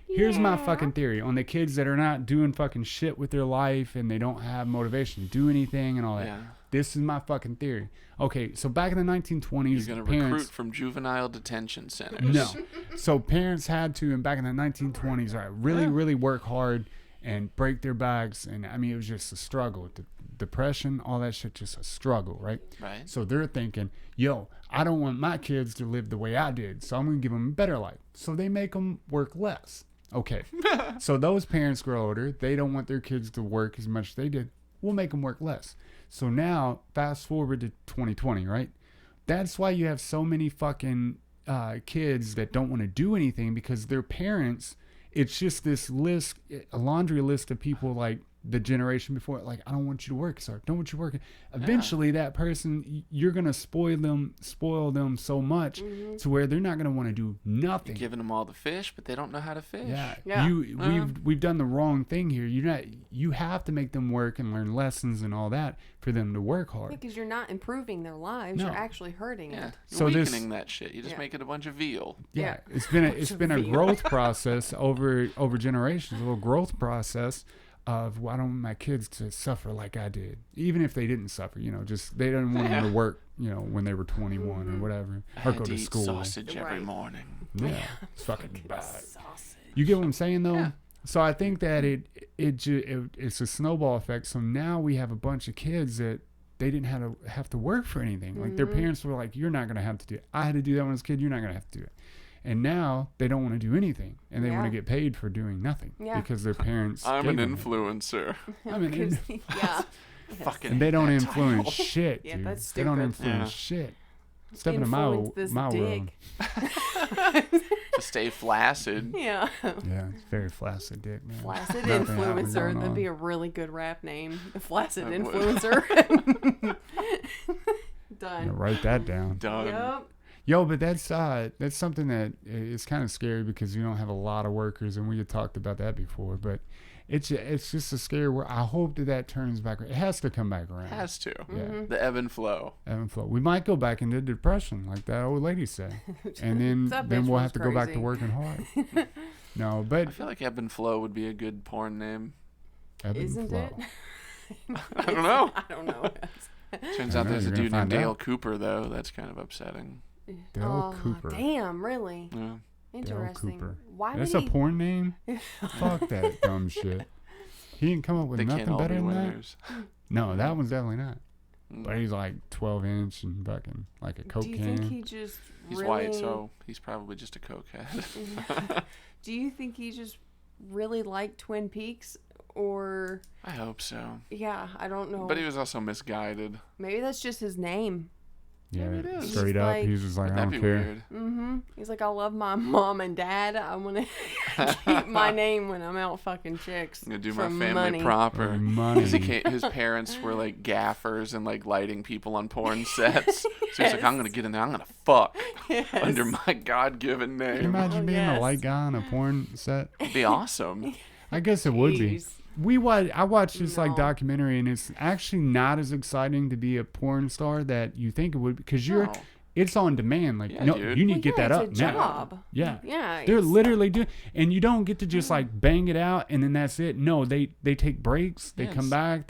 Here's my fucking theory on the kids that are not doing fucking shit with their life and they don't have motivation to do anything and all that. Yeah. This is my fucking theory. Okay, so back in the 1920s, You're gonna parents, recruit from juvenile detention centers. no. So parents had to, and back in the 1920s, really work hard and break their backs. And I mean, it was just a struggle. Depression, all that shit, just a struggle, right? Right. So they're thinking, yo, I don't want my kids to live the way I did, so I'm going to give them a better life. So they make them work less. Okay. So those parents grow older. They don't want their kids to work as much as they did. We'll make them work less. So now, fast forward to 2020, right? That's why you have so many fucking kids that don't want to do anything because their parents, it's just this list, a laundry list of people like the generation before, like, I don't want you to work, sir. Don't want you working. Eventually, that person, you're going to spoil them so much to where they're not going to want to do nothing. You're giving them all the fish, but they don't know how to fish. Yeah. We've done the wrong thing here. You have to make them work and learn lessons and all that for them to work hard. Because you're not improving their lives. No. You're actually hurting Yeah. it. You're So weakening that shit. You just Yeah. make it a bunch of veal. Yeah, Yeah. it's been a growth process over generations, a little growth process of I don't want my kids to suffer like I did, even if they didn't suffer. Just they didn't want them to work. When they were 21 or whatever, I or had go to to eat school. sausage every Right. morning. Yeah, it's fucking bad. Sausage. You get what I'm saying though? Yeah. So I think that it's a snowball effect. So now we have a bunch of kids that they didn't have to work for anything. Like their parents were like, "You're not gonna have to do it. I had to do that when I was a kid. You're not gonna have to do it." And now they don't want to do anything, and they want to Yeah. get paid for doing nothing Yeah. because their parents. I'm an gave them it. influencer. I'm an in- Yeah. Fucking. and they don't that influence title. shit, Yeah, dude. that's They don't stupid. influence shit. Step into Influence this my world. dick. To stay flaccid. Yeah. Yeah, it's very flaccid dick, man. Flaccid Nothing happening influencer. going That'd on. be a really good rap name. The Flaccid That would. influencer. Yeah, Done. write that down. Done. Yep. Yo, but that's something that is kind of scary because you don't have a lot of workers, and we had talked about that before. But it's just a scary word. I hope that turns back. It has to come back around. Has to. Yeah. The ebb and flow. Ebb and flow. We might go back into depression, like that old lady said, and That then bitch we'll was have to go back to crazy. working hard. No, I but feel like ebb and flow would be a good porn name. ebb and Isn't flow. it? I don't know. I don't know. Turns I out know, there's a you're gonna dude named find Dale out. Cooper, though. That's kind of upsetting. Dale Cooper. Damn, really? Yeah. Interesting. Cooper. Why That's would a he? porn name? Fuck that dumb shit. He didn't come up with They nothing can't all better be than that. winners. No, that one's definitely not. Mm. But he's like 12-inch and fucking like a Coke Do you can. think he just He's really? white, so he's probably just a cokehead. Do you think he just really liked Twin Peaks, or I hope so. yeah, I don't know. But he was also misguided. Maybe that's just his name. Yeah, Maybe it is. straight He's up, like- he's just like, I That'd don't be care. weird. Mm-hmm. He's like, I love my mom and dad. I want to keep my name when I'm out fucking chicks. I'm gonna do for my family money. proper. For money. His parents were like gaffers and like lighting people on porn sets. So he's like, I'm gonna get in there. I'm gonna fuck Yes. under my God-given Can you name. imagine being a yes. light guy on a porn set? It'd be awesome. I guess it would be. Jeez. I watched this like No. documentary, and it's actually not as exciting to be a porn star that you think it would, because No. it's on demand. Like, no, dude. you need to get that up it's a now. job. Yeah. Yeah. They're it's- literally doing, and you don't get to just like bang it out and then that's it. No, they take breaks. They come back.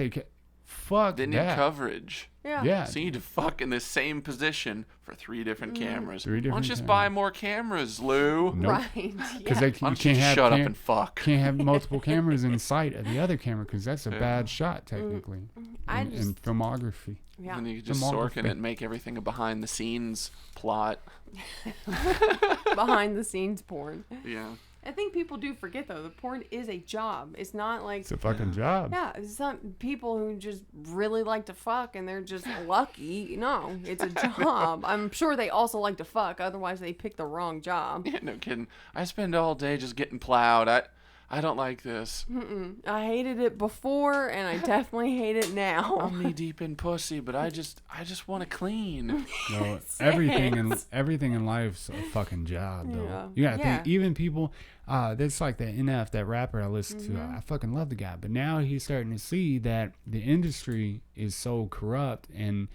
Fuck They need that. coverage. Yeah. Yeah. So you need to fuck in the same position for 3 different cameras. Three Why don't different you just cameras. buy more cameras, Lou? Nope. Right. Because Yeah. you Why don't you can't just have shut up and fuck? can't have multiple cameras in sight of the other camera because that's a bad shot technically in filmography. Yeah. And you could just Filmography. Sorkin it and make everything a behind the scenes plot. Behind the scenes porn. Yeah. I think people do forget though, the porn is a job. It's not like It's a fucking job. yeah, it's not people who just really like to fuck and they're just lucky. No, it's a job. I'm sure they also like to fuck, otherwise they pick the wrong job. Yeah, no kidding. I spend all day just getting plowed. I don't like this. I hated it before and I definitely hate it now. I'm knee deep in pussy, but I just want to clean. No, everything in life's a fucking job though. Yeah. You gotta Yeah. think, even people that's like that NF, that rapper I listen to, I fucking love the guy. But now he's starting to see that the industry is so corrupt and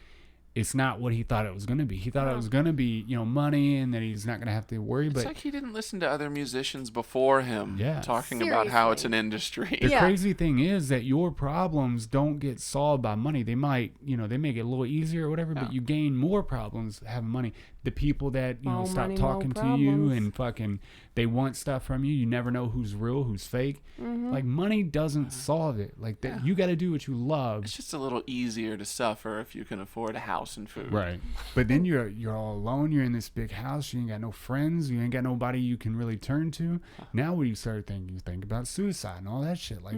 it's not what he thought it was gonna be. He thought it was gonna be, money and that he's not gonna have to worry. It's But like he didn't listen to other musicians before him talking about how it's an industry. the Yeah. crazy thing is that your problems don't get solved by money. They might, they make it a little easier or whatever, but you gain more problems having money. The people that, More stop money, talking more to you problems. and fucking, they want stuff from you. You never know who's real, who's fake. Like, money doesn't solve it. Like, that you got to do what you love. It's just a little easier to suffer if you can afford a house and food. Right. But then you're all alone. You're in this big house. You ain't got no friends. You ain't got nobody you can really turn to. Now when you start thinking, you think about suicide and all that shit. Like,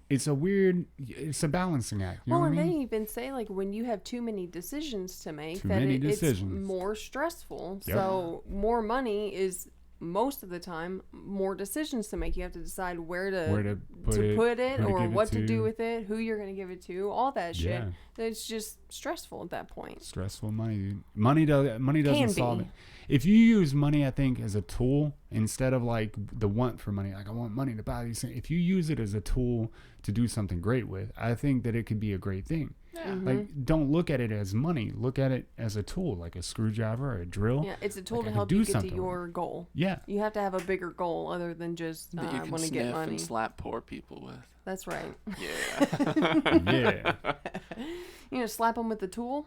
it's a balancing act. You know what I And mean? they even say like when you have too many decisions to make, Too that many it's decisions. more stressful. Yep. So more money is most of the time more decisions to make. You have to decide where to put it who to or give it what to do to. with it, who you're going to give it to, all that shit. Yeah. It's just stressful at that point. Stressful money. Dude. Money doesn't Can solve be. it. If you use money, I think, as a tool instead of like the want for money, like I want money to buy these things. If you use it as a tool to do something great with, I think that it could be a great thing. Yeah. Like, don't look at it as money. Look at it as a tool, like a screwdriver or a drill. Yeah, it's a tool Like, I to could help do you get to something with your goal. Yeah. You have to have a bigger goal other than just That you I can want to get sniff money. and slap poor people with. That's right. Yeah. Yeah. Slap them with the tool.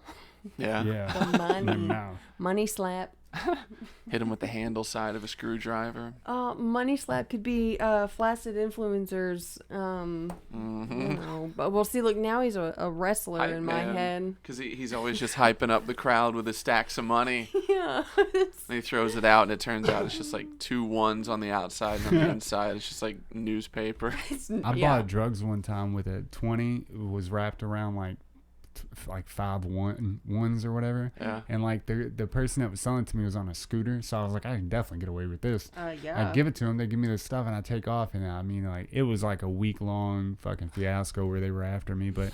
Yeah. Yeah. The money. Mouth. Money slap. Hit him with the handle side of a screwdriver. Money slap could be flaccid influencers. But we'll see. Look, now he's a wrestler Hype in my man. head. Because he's always just hyping up the crowd with his stacks of money. Yeah. And he throws it out, and it turns out it's just like 2 1s on the outside, and on the inside, it's just like newspaper. I bought drugs one time with a 20. It was wrapped around like 5 ones or whatever. Yeah. And like the person that was selling it to me was on a scooter, so I was like, I can definitely get away with this. Yeah. I give it to them, they give me this stuff, and I take off. And I mean, like, it was like a week-long fucking fiasco where they were after me. But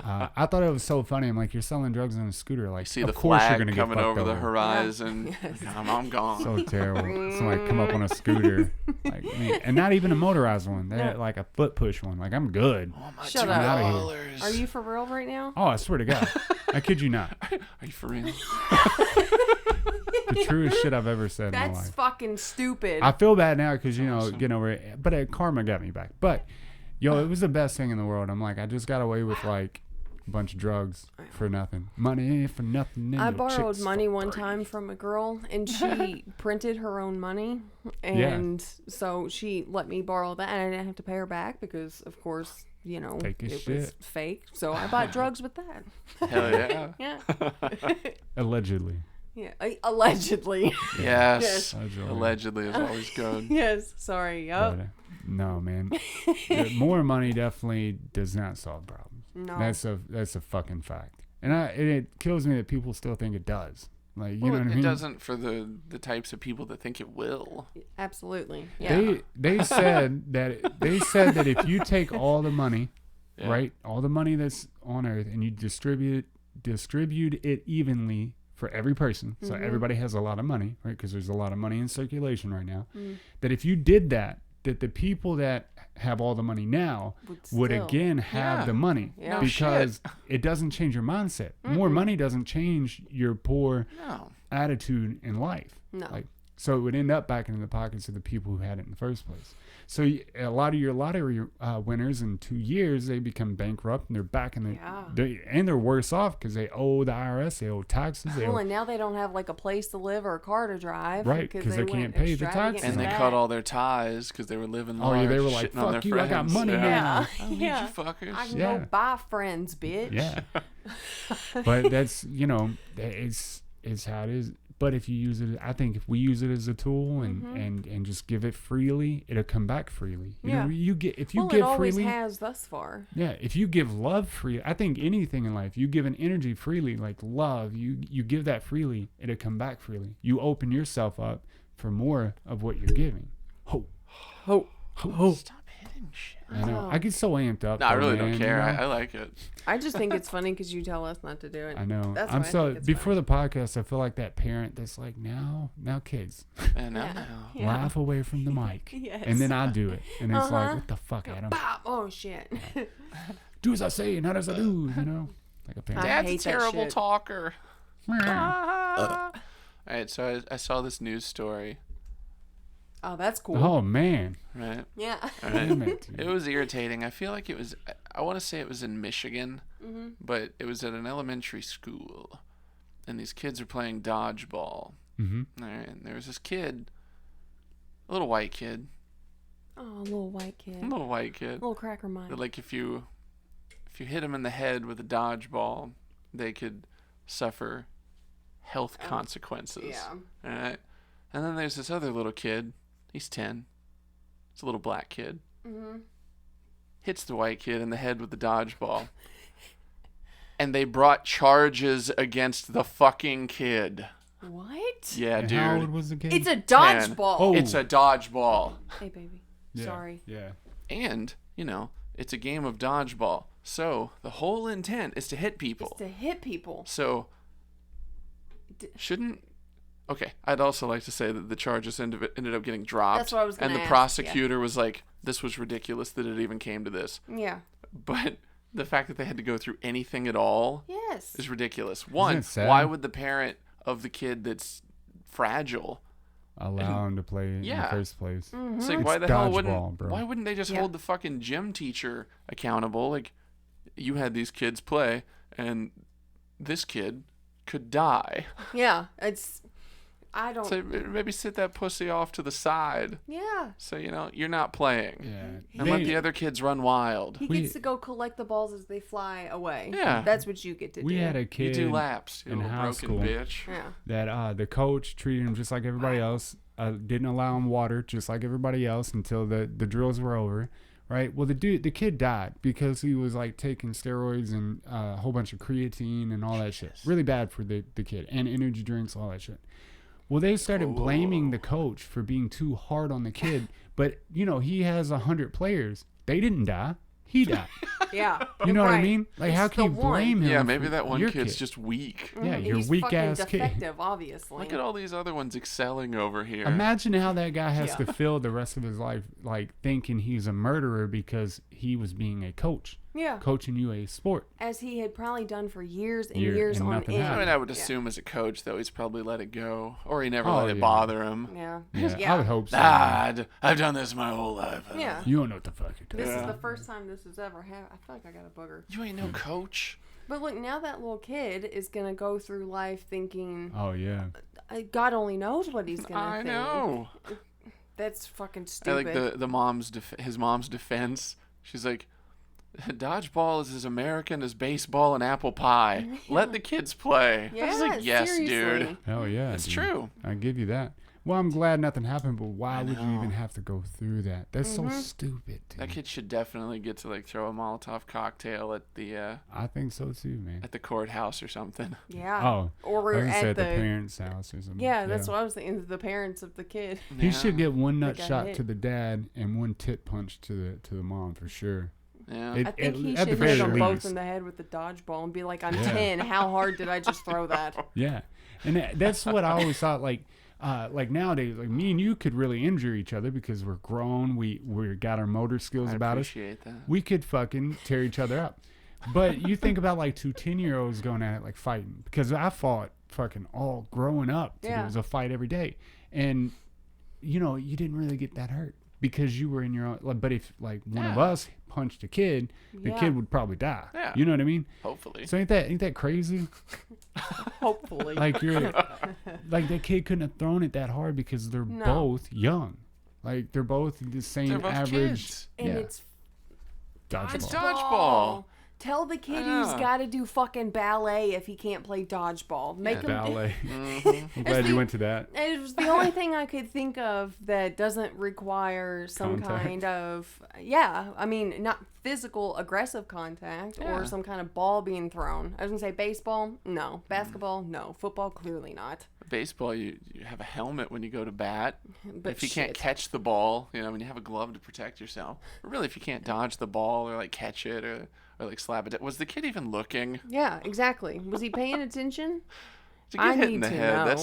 I thought it was so funny. I'm like, you're selling drugs on a scooter, like, See of the course you're flag gonna get coming fucked over the over. horizon. Yes. I'm gone. So terrible. Somebody come up on a scooter, like me, and not even a motorized one. They had like a foot push one. Like, I'm good. Oh, my Shut up. $2. Are you for real right now? Oh, I swear to God, I kid you not. Are you for real? The truest shit I've ever said in my That's life. fucking stupid. I feel bad now because, Awesome. getting over it. But karma got me back. But, it was the best thing in the world. I'm like, I just got away with, like, a bunch of drugs for nothing. Money for nothing. and I your borrowed chicks money for one free. time from a girl, and she printed her own money, and so she let me borrow that, and I didn't have to pay her back because, of course, Fake as it was shit. fake. So I bought drugs with that. Hell yeah. Yeah, Allegedly. yeah. Allegedly. Yes. Allegedly. Allegedly is always good. Yes. Sorry. Yup. But, no, man. More money definitely does not solve problems. No. That's a fucking fact. And it kills me that people still think it does. Like, you know what I mean? It doesn't for the types of people that think it will. Absolutely. Yeah. They said that if you take all the money, Yeah. right, all the money that's on Earth, and you distribute it evenly for every person, so everybody has a lot of money, right? Because there's a lot of money in circulation right now. That if you did that the people that have all the money now would still- again have Yeah. the money Yeah. No because it doesn't change your mindset. More money doesn't change your poor. No. attitude in life. No. Like, so it would end up back into the pockets of the people who had it in the first place. So a lot of your lottery winners in 2 years, they become bankrupt and they're back in the, and they're worse off because they owe the IRS, they owe taxes. And now they don't have like a place to live or a car to drive. Right, because they can't pay the taxes. And they cut all their ties because they were living large. Oh, yeah, they were like, fuck you, I got money now. I don't need you fuckers. I can go buy friends, bitch. Yeah. But that's, you know, it's how it is. But if you use it, I think if we use it as a tool and just give it freely, it'll come back freely. You know, if you give it always freely, has thus far. Yeah, if you give love freely, I think anything in life, you give an energy freely, like love, you give that freely, it'll come back freely. You open yourself up for more of what you're giving. Hope. Stop hitting shit. I know. I get so amped up. No, I really don't care. You know? I like it. I just think it's funny because you tell us not to do it. I know. That's I'm why so I think it's before funny. the podcast, I feel like that parent that's like, now kids, laugh away from the mic, Yes. and then I do it, and it's like, what the fuck, Adam? Bop. Oh shit. Do as I say, not as I do. You know, like a parent. Dad's a hate that terrible shit. talker. All right, so I saw this news story. Oh, that's cool. Oh man. Right. Yeah. All right. Damn it, dude. It was irritating. I feel like it was. I want to say it was in Michigan, but it was at an elementary school, and these kids are playing dodgeball. Mm-hmm. All right, and there was this kid, a little white kid. Oh, little white kid. Little white kid. Little cracker mind. That, like if you hit him in the head with a dodgeball, they could suffer health consequences. Yeah. All right. And then there's this other little kid. He's 10. It's a little black kid. Mm-hmm. Hits the white kid in the head with the dodgeball. And they brought charges against the fucking kid. What? Yeah, And dude. how old was the kid? It's a dodgeball. Oh. It's a dodgeball. Hey, baby. Yeah, Sorry. Yeah. And, you know, it's a game of dodgeball. So the whole intent is to hit people. It's to hit people. So shouldn't... Okay, I'd also like to say that the charges ended up getting dropped. That's what I was gonna And the ask, prosecutor was like, this was ridiculous that it even came to this. Yeah. But the fact that they had to go through anything at all Yes. is ridiculous. One, it sad? why would the parent of the kid that's fragile... Allow him to play in the Yeah. first place. Mm-hmm. It's like, It's why the hell dodgeball, bro. why wouldn't they just Yeah. hold the fucking gym teacher accountable? Like, you had these kids play, and this kid could die. Yeah. It's... I don't... So maybe sit that pussy off to the side. Yeah. So, you know, you're not playing. Yeah. And let the other kids run wild. He gets to go collect the balls as they fly away. Yeah. That's what you get to do. We had a You kid do laps, you in little high broken school. bitch. Yeah. that the coach treated him just like everybody else. Didn't allow him water just like everybody else until the drills were over. Right. Well, the kid died because he was like taking steroids and a whole bunch of creatine and all that shit. Really bad for the kid, and energy drinks, all that shit. Well, they started blaming the coach for being too hard on the kid. But, you know, he has 100 players. They didn't die. He died. Yeah. You know what I Right. mean? Like, It's how can you the one. blame him? Yeah, for maybe that one your kid's kid? just weak. Yeah, you're He's weak fucking ass kid. defective, obviously. Look at all these other ones excelling over here. Imagine how that guy has Yeah. to feel the rest of his life, like thinking he's a murderer because he was being a coach, Yeah. coaching you a sport. As he had probably done for years and Year- years and on nothing end. I happened. mean, I would Yeah. assume as a coach, though, he's probably let it go. Or he never Oh, let it yeah. bother him. Yeah. Yeah, I would hope so. I've done this my whole life. Yeah. You don't know what the fuck you're This doing. is the first time this has ever happened. I feel like I got a booger. You ain't no coach. But look, now that little kid is going to go through life thinking, Oh, yeah. God only knows what he's going to I think. know. That's fucking I stupid. like the mom's his mom's defense. She's like, dodgeball is as American as baseball and apple pie. Let the kids play. I was like, yes, dude. seriously. Hell yeah. It's dude. true. I give you that. Well, I'm glad nothing happened, but why would you even have to go through that? That's so stupid, dude. That kid should definitely get to like throw a Molotov cocktail at the I think so too, man. courthouse or something. Yeah. Oh, Or I was gonna say at at the the... parents' house or something. Yeah, that's what I was thinking. The parents of the kid. He should get one They nut got shot hit. to the dad and one tit punch to the mom for sure. Yeah. It- I think he at the should very hit them both least. in the head with the dodgeball and be like, I'm Yeah. 10. How hard did I just throw that? Yeah, and that's what I always thought. Like nowadays, like me and you could really injure each other because we're grown. We got our motor skills I about us. appreciate that. We could fucking tear each other up. But you think about like two 10-year-olds going at it, like fighting. Because I fought fucking all growing up. Yeah. It was a fight every day. And, you know, you didn't really get that hurt because you were in your own. But if, like, one of us punched a kid, the kid would probably die. Yeah. You know what I mean? Hopefully. So ain't that crazy? Hopefully. Like, like, that kid couldn't have thrown it that hard because they're both young. Like, they're both the same They're both average. Kids. And it's dodgeball. It's dodgeball. Tell the kid who's got to do fucking ballet if he can't play dodgeball. Make him Ballet. Mm-hmm. I'm glad you went to that. It was the only thing I could think of that doesn't require some Contact. kind of I mean, not physical aggressive contact or some kind of ball being thrown. I was gonna say baseball, no. Basketball, no. Football, clearly not. Baseball, you have a helmet when you go to bat. But If you can't catch the ball, you know, when you have a glove to protect yourself. But really, if you can't dodge the ball or like catch it or like slap it, was the kid even looking? Yeah, exactly. Was he paying attention? To get I hit in need the to head, know.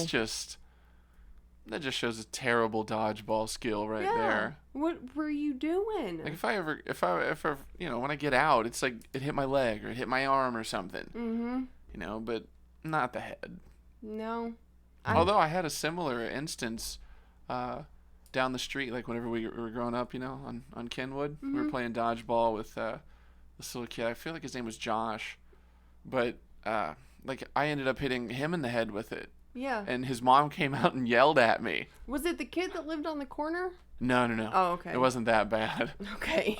that just shows a terrible dodgeball skill right there. What were you doing? Like if I ever, you know, when I get out, it's like it hit my leg or it hit my arm or something. Mm-hmm. You know, but not the head. No. Although I had a similar instance down the street, like whenever we were growing up, you know, on Kenwood. We were playing dodgeball with this little kid. I feel like his name was Josh. But, like, I ended up hitting him in the head with it. Yeah. And his mom came out and yelled at me. Was it the kid that lived on the corner? No. Oh, okay. It wasn't that bad. Okay.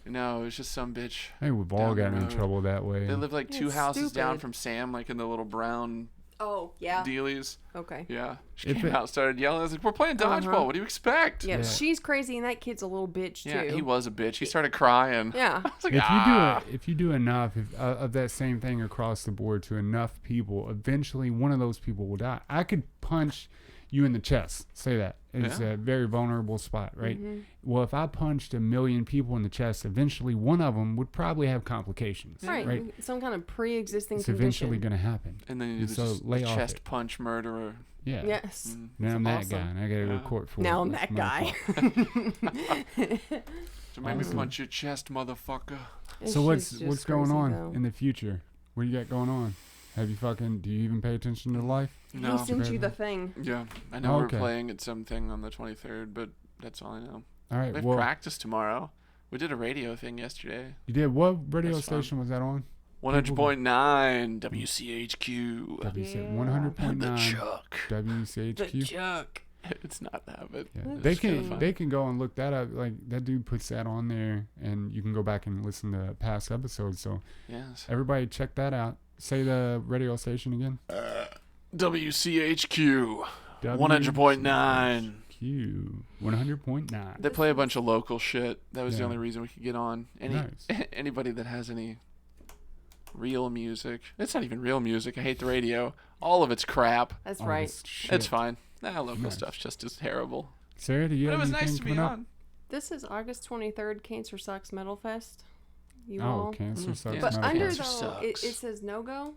No, it was just some bitch. Hey, we've all down the gotten in road. trouble that way. They lived like two It's houses down stupid. from Sam, like in the little brown Oh, yeah. dealies. Okay. Yeah. She If came it- out and started yelling. I was like, we're playing dodgeball. What do you expect? Yeah, Yeah. she's crazy and that kid's a little bitch too. Yeah, he was a bitch. He started crying. Yeah. I was like, If you do enough of that same thing across the board to enough people, eventually one of those people will die. I could punch you in the chest. Say that. It's a very vulnerable spot, right? Mm-hmm. Well, if I punched 1 million people in the chest, eventually one of them would probably have complications. Right. Some kind of pre-existing It's condition. eventually going to happen. And then you do So the lay off chest it. punch murderer. Yeah. Yes. Now I'm that awesome. guy, and I got to go to Yeah. court for Now it. I'm That's that my guy. fault. So make me punch your chest, motherfucker. So what's She's just going crazy, on though. in the future? What do you got going on? Do you even pay attention to life? No. He sent you the thing. Yeah. I know Okay. we're playing at something on the 23rd, but that's all I know. All right. We have Well, practice tomorrow. We did a radio thing yesterday. you did. What radio That's fun. station was that on? 100.9 WCHQ. WC Yeah. 100.9 The Chuck. WCHQ. Chuck. It's not that, but Yeah. That's They kinda can fun. they can go and look that up. Like that dude puts that on there, and you can go back and listen to past episodes. So yes. everybody check that out. Say the radio station again. WCHQ 100.9. WCHQ 100.9. They play a bunch of local shit. That was the Yeah. only reason we could get on. Nice. Anybody that has any real music. It's not even real music. I hate the radio. All of it's crap. That's Oh, right. this shit. It's fine. Local Nice. stuff's just as terrible. Sarah, do you But it have was anything nice to be coming up? on. This is August 23rd, Cancer Sucks Metal Fest. You Oh, all. Cancer Sucks. Yeah. But Metal under Fest. though, Cancer it Sucks. says no go.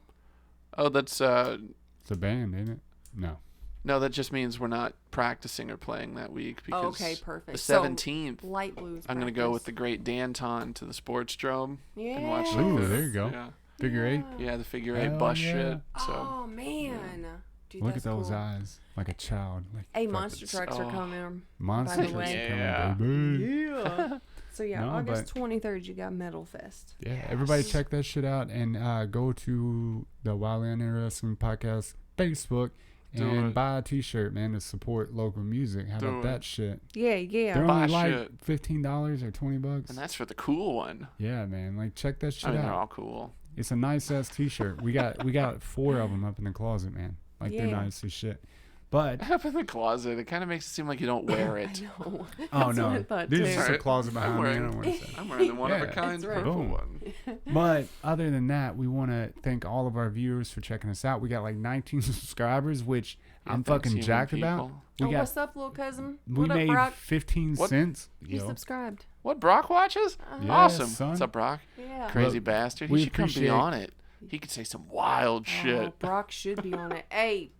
Oh, that's It's a band, ain't it? No. no, that just means we're not practicing or playing that week because Oh, okay, perfect. the So, 17th Light blues. I'm going to go with the practice. great Danton to the Sports Drome and watch Yes. like Ooh, the, there you go. Yeah. Figure eight. Yeah, the figure eight Hell bus yeah. shit. So Oh man, dude, Look that's at those cool. eyes, like a child. Like Hey, fuck monster it. trucks are Oh. coming. Monster by the trucks way. are Yeah. coming, baby. Yeah. So yeah, No, August 23rd, you got Metal Fest. Yeah, everybody check that shit out and go to the Wildly Uninteresting Podcast Facebook Do and it. buy a t-shirt, man, to support local music. How Do about it. that shit? Yeah, They're yeah. Buy only like shit. $15 or $20. and that's for the cool one. Yeah, man. Like check that shit I mean, they're out. all cool. It's a nice ass t-shirt. We got 4 of them up in the closet, man. Like they're Yeah. nice as shit. But Up in the closet, it kind of makes it seem like you don't wear I it. know. oh That's no, what I thought, there's too. just a Right. closet behind me. I wearing- don't want to say. I'm wearing the one of a Yeah, kind that's right. purple Boom. one. But other than that, we want to thank all of our viewers for checking us out. We got like 19 subscribers, which Yeah, I'm thanks, fucking human jacked about. people. We Oh, got what's up, little cousin? we What up, made Brock? 15 What? cents. You Yo. subscribed. What, Brock watches? Yeah, Awesome. son. What's up, Brock? Yeah. Crazy Look, bastard. He we should come be appreciate- on it. He could say some wild Oh, shit. Brock should be on it. Hey,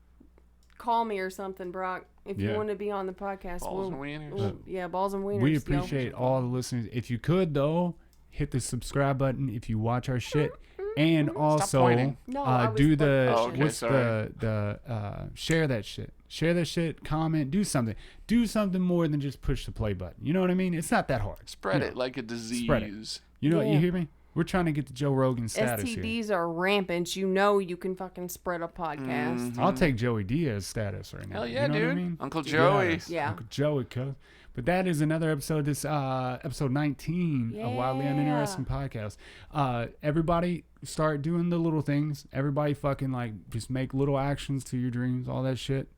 call me or something, Brock, if you Yeah. want to be on the podcast. Balls and wieners. Yeah, balls and wieners. We yo. appreciate all the listeners. If you could though, hit the subscribe button. If you watch our shit, And also pointing. No, I was do the looking. Oh, okay, what's sorry. the share that shit, comment, do something more than just push the play button. You know what I mean? It's not that hard. Spread You it know, like a disease. Spread it. You know, Yeah. you hear me? We're trying to get the Joe Rogan status here. STDs are rampant. You know you can fucking spread a podcast. I'll take Joey Diaz status right now. Hell yeah, you know dude. What I mean? Uncle Joey. Yes, Yeah. Uncle Joey, cuz. But that is another episode. This episode 19 of Wildly Uninteresting Podcast. Everybody start doing the little things. Everybody fucking like just make little actions to your dreams. All that shit.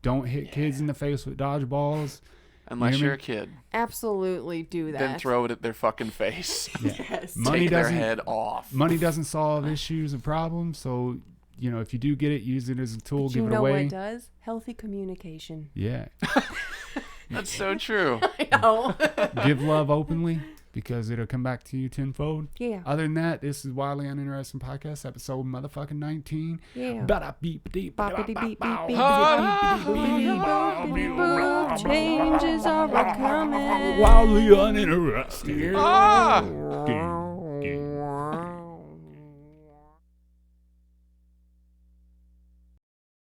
Don't hit kids in the face with dodgeballs. Unless You hear you're me? a kid. Absolutely do that. Then throw it at their fucking face. Yes. Money Take their doesn't head off. money doesn't solve issues and problems. So you know if you do get it, use it as a tool. But give you it know away. what it does? Healthy communication. Yeah. That's so true. I know. Give love openly because it'll come back to you tenfold. Yeah. Other than that, this is Wildly Uninteresting Podcast, episode motherfucking 19. Yeah. Changes are coming. Wildly Uninteresting. Ah! Ding, ding.